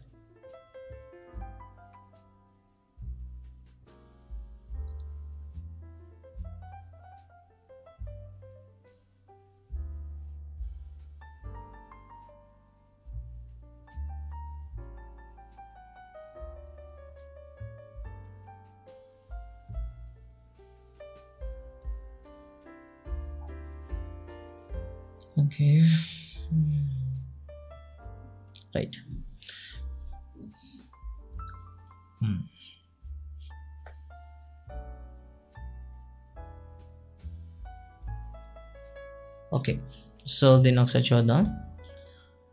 Okay right. Okay, so దీన్ని ఒకసారి చూద్దాం.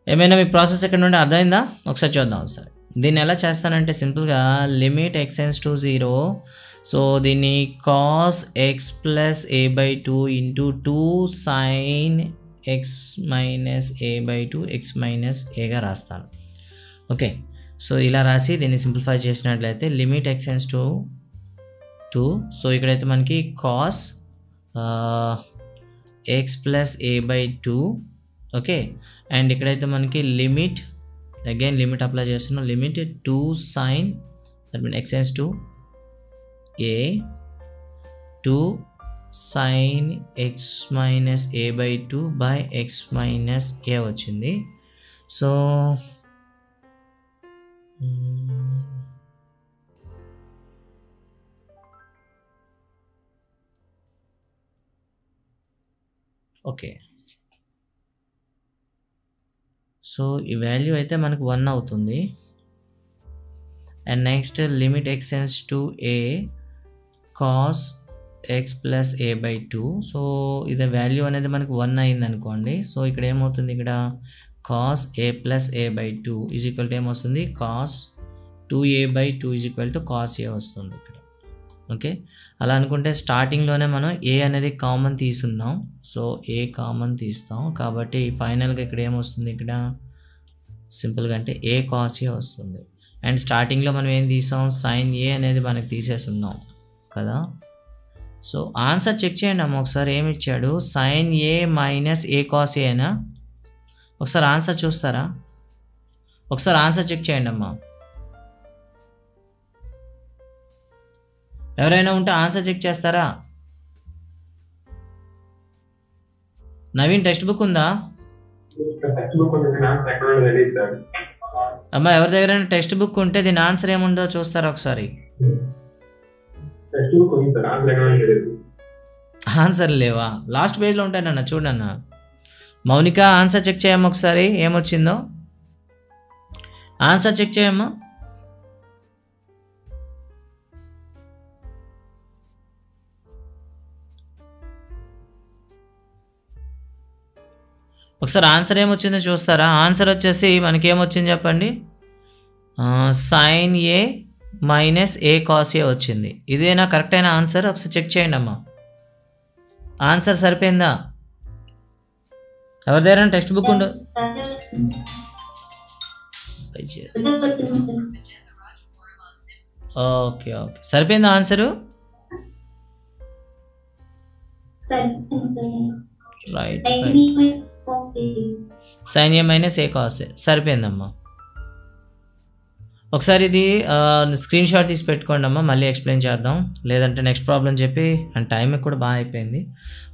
ఏమైనా మీ ప్రాసెస్ ఎక్కడ నుండి అర్థమైందా ఒకసారి చూద్దాం ఒకసారి. దీన్ని ఎలా చేస్తానంటే సింపుల్గా లిమిట్ ఎక్స్టెండ్స్ టు 0. సో దీన్ని cos x plus a/2 into 2 sin x minus a/2 x minus ఏగా రాస్తాను. ఓకే, సో ఇలా రాసి దీన్ని సింప్లిఫై చేసినట్లయితే లిమిట్ ఎక్స్టెండ్స్ టు 2. సో ఇక్కడైతే మనకి cos x plus a/2. Okay, and ఇక్కడైతే మనకి లిమిట్ అగైన్ లిమిట్ అప్లై చేస్తున్నాం. Limit 2 sin that mean x tends to a 2 sin x minus a/2 by x minus a వచ్చింది. సో ఓకే, సో ఈ value అయితే మనకు 1 అవుతుంది. And next limit extends to a cos x plus a/2. So ఇది value అనేది మనకు 1 అయింది అనుకోండి. సో ఇక్కడ ఏమవుతుంది, ఇక్కడ cos a plus a/2 is equal to ఏమొస్తుంది, cos 2a/2 is equal to cos a వస్తుంది ఇక్కడ. ఓకే, అలా అనుకుంటే స్టార్టింగ్లోనే మనం a అనేది కామన్ తీసున్నాం. సో a కామన్ తీస్తాం కాబట్టి ఫైనల్గా ఇక్కడ ఏమొస్తుంది, ఇక్కడ సింపుల్గా అంటే a cos a వస్తుంది. అండ్ స్టార్టింగ్లో మనం ఏం తీసాం, sin a అనేది మనకి తీసేసి ఉన్నాం కదా. సో ఆన్సర్ చెక్ చేయండి అమ్మ ఒకసారి, ఏమి ఇచ్చాడు, sin a minus a cos a అయినా. ఒకసారి ఆన్సర్ చూస్తారా, ఒకసారి ఆన్సర్ చెక్ చేయండి అమ్మా. ఎవరైనా ఉంటే ఆన్సర్ చెక్ చేస్తారా? నవీన్ టెక్స్ట్ బుక్ ఉందా అమ్మా? ఎవరి దగ్గర టెక్స్ట్ బుక్ ఉంటే దీని ఆన్సర్ ఏముందో చూస్తారా ఒకసారి? ఆన్సర్ లేవా? లాస్ట్ పేజ్లో ఉంటానన్న చూడన్న. మౌనిక ఆన్సర్ చెక్ చేయమ్మా ఒకసారి, ఏమొచ్చిందో ఆన్సర్ చెక్ చేయమ్మా. ఒకసారి ఆన్సర్ ఏమొచ్చిందో చూస్తారా? ఆన్సర్ వచ్చేసి మనకి ఏమొచ్చింది చెప్పండి, sin a minus a cos a వచ్చింది. ఇదేనా కరెక్ట్ అయిన ఆన్సర్? ఒకసారి చెక్ చేయండి అమ్మా. ఆన్సర్ సరిపోయిందా? ఎవరి దగ్గర టెక్స్ట్ బుక్ ఉండదు? ఓకే ఓకే, సరిపోయిందా answer? Right, sin a minus a cos a సరిపోయిందమ్మా. ఒకసారి ఇది స్క్రీన్ షాట్ తీసి పెట్టుకోండి అమ్మా, మళ్ళీ ఎక్స్ప్లెయిన్ చేద్దాం. లేదంటే నెక్స్ట్ ప్రాబ్లం చెప్పి అండ్ టైం కూడా బాగా అయిపోయింది.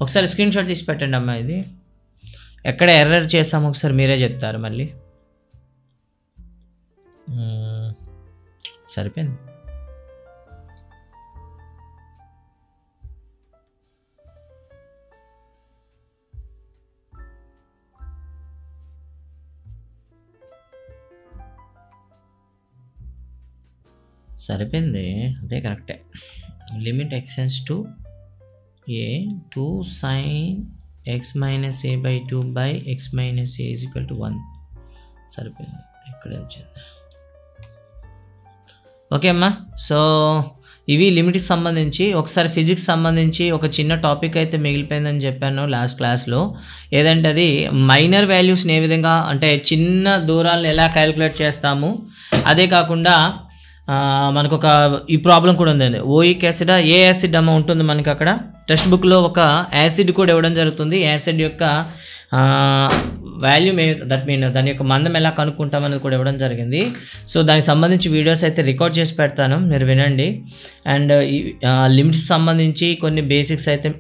ఒకసారి స్క్రీన్ షాట్ తీసి పెట్టండి అమ్మా. ఇది ఎక్కడ ఎర్రర్ చేసాము ఒకసారి మీరే చెప్తారు మళ్ళీ. సరిపోయింది. సరిపోయింది, అదే కరెక్టే. Limit extends to a 2 sin x minus a/2 by x minus a is equal to 1. సరిపోయింది, ఇక్కడే వచ్చింది. ఓకే అమ్మా, సో ఇవి లిమిట్కి సంబంధించి. ఒకసారి ఫిజిక్స్ సంబంధించి ఒక చిన్న టాపిక్ అయితే మిగిలిపోయిందని చెప్పాను లాస్ట్ క్లాస్లో. ఏదంటే అది మైనర్ వాల్యూస్ని ఏ విధంగా అంటే చిన్న దూరాలను ఎలా క్యాలిక్యులేట్ చేస్తాము. అదే కాకుండా మనకు ఒక ఈ ప్రాబ్లం కూడా ఉందండి, ఓయిక్ యాసిడ్ ఏ యాసిడ్ అమ్మ ఉంటుంది మనకి అక్కడ టెక్స్ట్ బుక్లో ఒక యాసిడ్ కూడా ఇవ్వడం జరుగుతుంది. యాసిడ్ యొక్క వాల్యూమ్ దట్ మీన్ దాని యొక్క మందం ఎలా కనుక్కుంటామనేది కూడా ఇవ్వడం జరిగింది. సో దానికి సంబంధించి వీడియోస్ అయితే రికార్డ్ చేసి పెడతాను, మీరు వినండి. అండ్ లిమిట్స్ సంబంధించి కొన్ని బేసిక్స్ అయితే